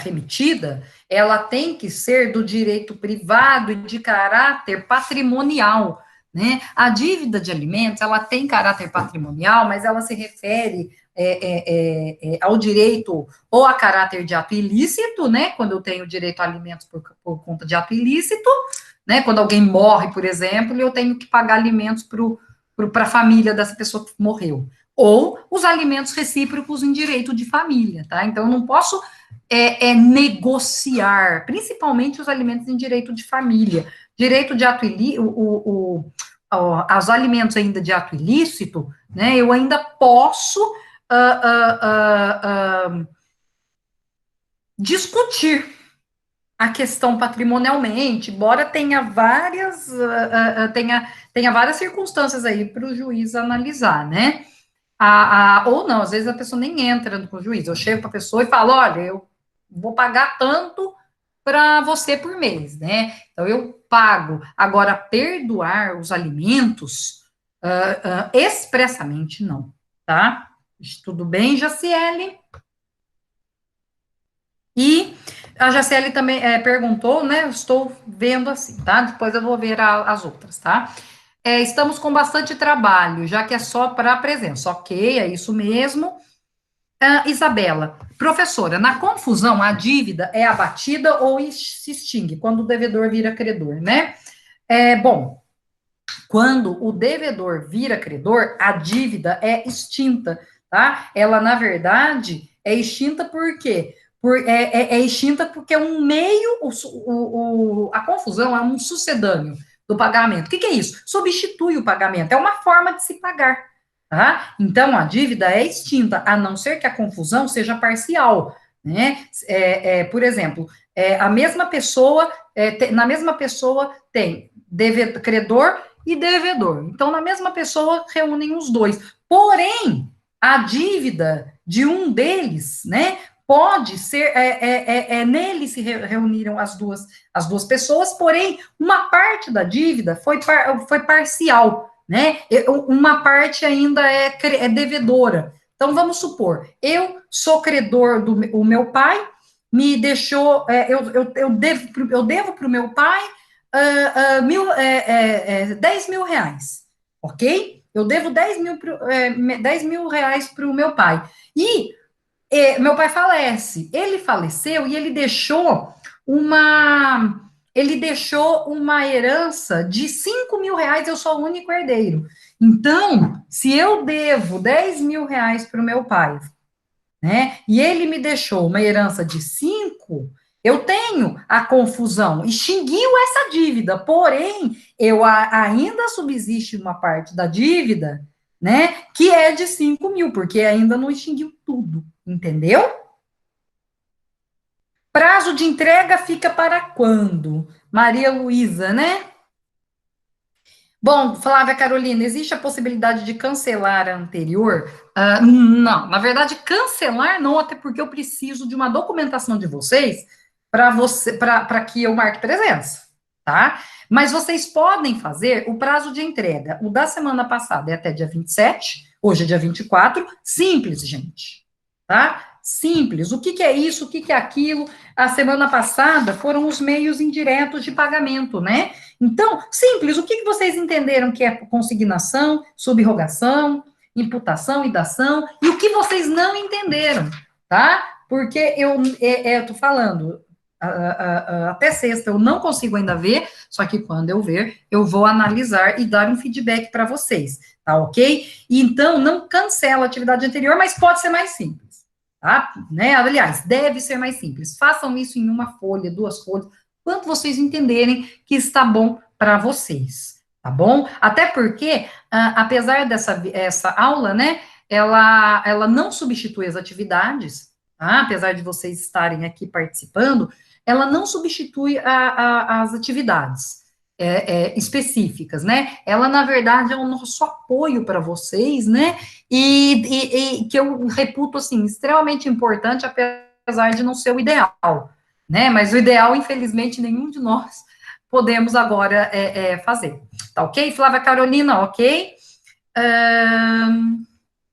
remitida, ela tem que ser do direito privado e de caráter patrimonial, né? A dívida de alimentos, ela tem caráter patrimonial, mas ela se refere ao direito ou a caráter de ato ilícito, né? Quando eu tenho direito a alimentos por conta de ato ilícito, né? Quando alguém morre, por exemplo, eu tenho que pagar alimentos para a família dessa pessoa que morreu, ou os alimentos recíprocos em direito de família, tá? Então, eu não posso negociar, principalmente os alimentos em direito de família. Direito de ato ilícito, os alimentos ainda de ato ilícito, né? Eu ainda posso discutir a questão patrimonialmente, embora tenha várias circunstâncias aí para o juiz analisar, né? Ou não, às vezes a pessoa nem entra no juiz. Eu chego para a pessoa e falo: olha, eu vou pagar tanto para você por mês, né? Então eu pago. Agora, perdoar os alimentos expressamente não, tá? Tudo bem, Jaciele? E a Jaciele também perguntou, né? Estou vendo assim, tá? Depois eu vou ver as outras, tá? Estamos com bastante trabalho, já que é só para a presença. Ok, é isso mesmo. Isabela, professora, na confusão, a dívida é abatida ou se extingue quando o devedor vira credor, né? Bom, quando o devedor vira credor, a dívida é extinta, tá? Ela, na verdade, é extinta por quê? É extinta porque é um meio, a confusão é um sucedâneo do pagamento. O que é isso? Substitui o pagamento, é uma forma de se pagar, tá? Então, a dívida é extinta, a não ser que a confusão seja parcial, né? Por exemplo, a mesma pessoa, na mesma pessoa tem credor e devedor. Então, na mesma pessoa, reúnem os dois. Porém, a dívida de um deles, né, pode ser, nele se reuniram as duas pessoas, porém, uma parte da dívida foi parcial, né? Uma parte ainda é devedora. Então, vamos supor, eu sou credor o meu pai, me deixou, eu devo para o meu pai 10 mil reais, ok? Eu devo 10 mil reais para o meu pai. E meu pai falece. Ele faleceu e ele deixou uma herança de 5 mil reais, eu sou o único herdeiro. Então, se eu devo 10 mil reais para o meu pai, né, e ele me deixou uma herança de 5, eu tenho a confusão, extinguiu essa dívida, porém, ainda subsiste uma parte da dívida, né, que é de 5 mil, porque ainda não extinguiu tudo, entendeu? Prazo de entrega fica para quando? Maria Luísa, né? Bom, Flávia Carolina, existe a possibilidade de cancelar a anterior? Não, na verdade, cancelar não, até porque eu preciso de uma documentação de vocês para que eu marque presença, tá? Mas vocês podem fazer o prazo de entrega. O da semana passada é até dia 27, hoje é dia 24, simples, gente, tá? Simples. O que que é isso? O que que é aquilo? A semana passada foram os meios indiretos de pagamento, né? Então, simples, o que vocês entenderam que é consignação, subrogação, imputação e dação, e o que vocês não entenderam, tá? Porque eu tô falando, até sexta eu não consigo ainda ver, só que quando eu ver, eu vou analisar e dar um feedback para vocês, tá ok? E então, não cancela a atividade anterior, mas pode ser mais simples, tá? Né? Aliás, deve ser mais simples. Façam isso em uma folha, 2 folhas, quanto vocês entenderem que está bom para vocês, tá bom? Até porque, apesar essa aula, né, ela não substitui as atividades, tá? Apesar de vocês estarem aqui participando, ela não substitui as atividades específicas, né? Ela, na verdade, é o nosso apoio para vocês, né? E que eu reputo, assim, extremamente importante, apesar de não ser o ideal, né? Mas o ideal, infelizmente, nenhum de nós podemos agora fazer. Tá ok? Flávia Carolina, ok?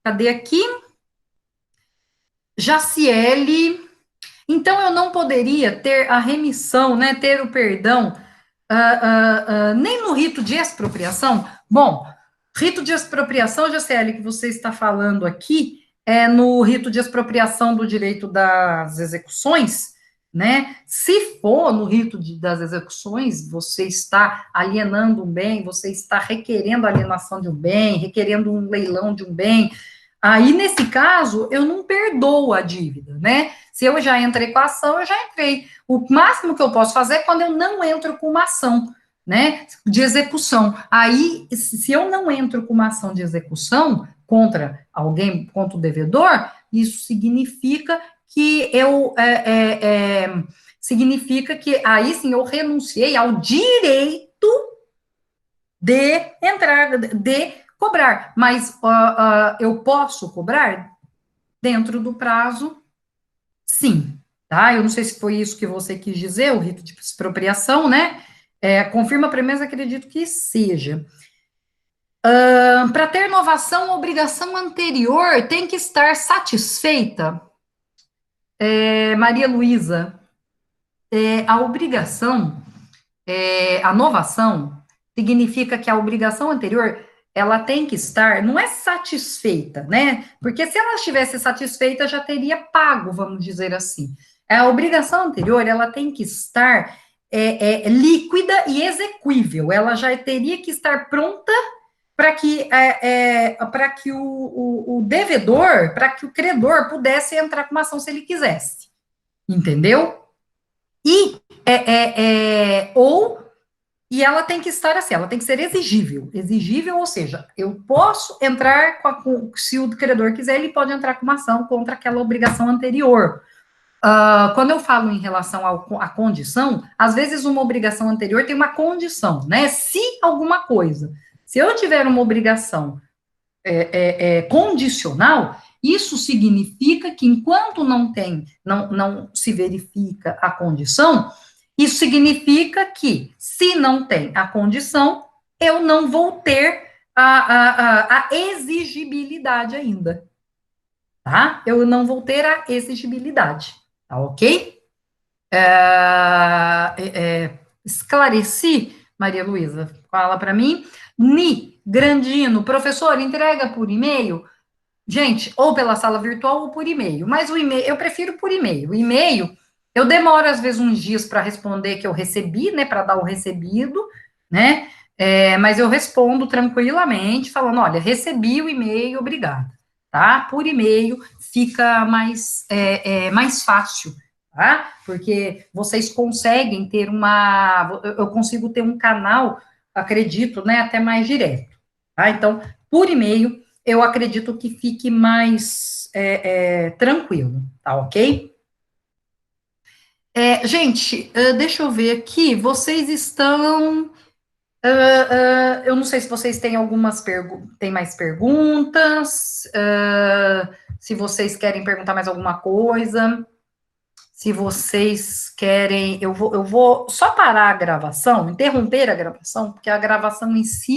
Cadê aqui? Jaciele. Então, eu não poderia ter a remissão, né? Ter o perdão, nem no rito de expropriação? Bom, rito de expropriação, Jaciele, que você está falando aqui, é no rito de expropriação do direito das execuções, né? Se for no rito das execuções, você está alienando um bem, você está requerendo a alienação de um bem, requerendo um leilão de um bem. Aí, nesse caso, eu não perdoo a dívida, né? Se eu já entrei com a ação, eu já entrei. O máximo que eu posso fazer é quando eu não entro com uma ação, né, de execução. Aí, se eu não entro com uma ação de execução contra alguém, contra o devedor, isso significa que significa que aí sim eu renunciei ao direito de entrar, de cobrar, mas eu posso cobrar dentro do prazo, sim, tá? Eu não sei se foi isso que você quis dizer, o rito de expropriação, né? Confirma para mim, mas acredito que seja. Para ter novação, a obrigação anterior tem que estar satisfeita. Maria Luísa, a obrigação, a novação, significa que a obrigação anterior, ela tem que estar, não é satisfeita, né? Porque se ela estivesse satisfeita, já teria pago, vamos dizer assim. A obrigação anterior, ela tem que estar líquida e exequível, ela já teria que estar pronta para que o devedor, para que o credor pudesse entrar com uma ação se ele quisesse, entendeu? E e ela tem que estar assim, ela tem que ser exigível. Exigível, ou seja, eu posso entrar se o credor quiser, ele pode entrar com uma ação contra aquela obrigação anterior. Quando eu falo em relação à condição, às vezes uma obrigação anterior tem uma condição, né? Se alguma coisa. Se eu tiver uma obrigação condicional, Isso significa que enquanto não se verifica a condição, isso significa que, se não tem a condição, eu não vou ter a exigibilidade ainda, tá? Eu não vou ter a exigibilidade, tá ok? Esclareci, Maria Luísa? Fala para mim. Ni, Grandino, professor, entrega por e-mail? Gente, ou pela sala virtual ou por e-mail. Mas o e-mail, eu prefiro por e-mail. O e-mail, eu demoro às vezes uns dias para responder que eu recebi, né, para dar o recebido, né? Mas eu respondo tranquilamente, falando, olha, recebi o e-mail, obrigada, tá? Por e-mail fica mais fácil, tá? Porque vocês conseguem ter eu consigo ter um canal, acredito, né, até mais direto, tá? Então, por e-mail eu acredito que fique mais tranquilo, tá ok? Gente, deixa eu ver aqui, vocês estão. Eu não sei se vocês têm tem mais perguntas, se vocês querem perguntar mais alguma coisa, se vocês querem. Eu vou só parar a gravação, interromper a gravação, porque a gravação em si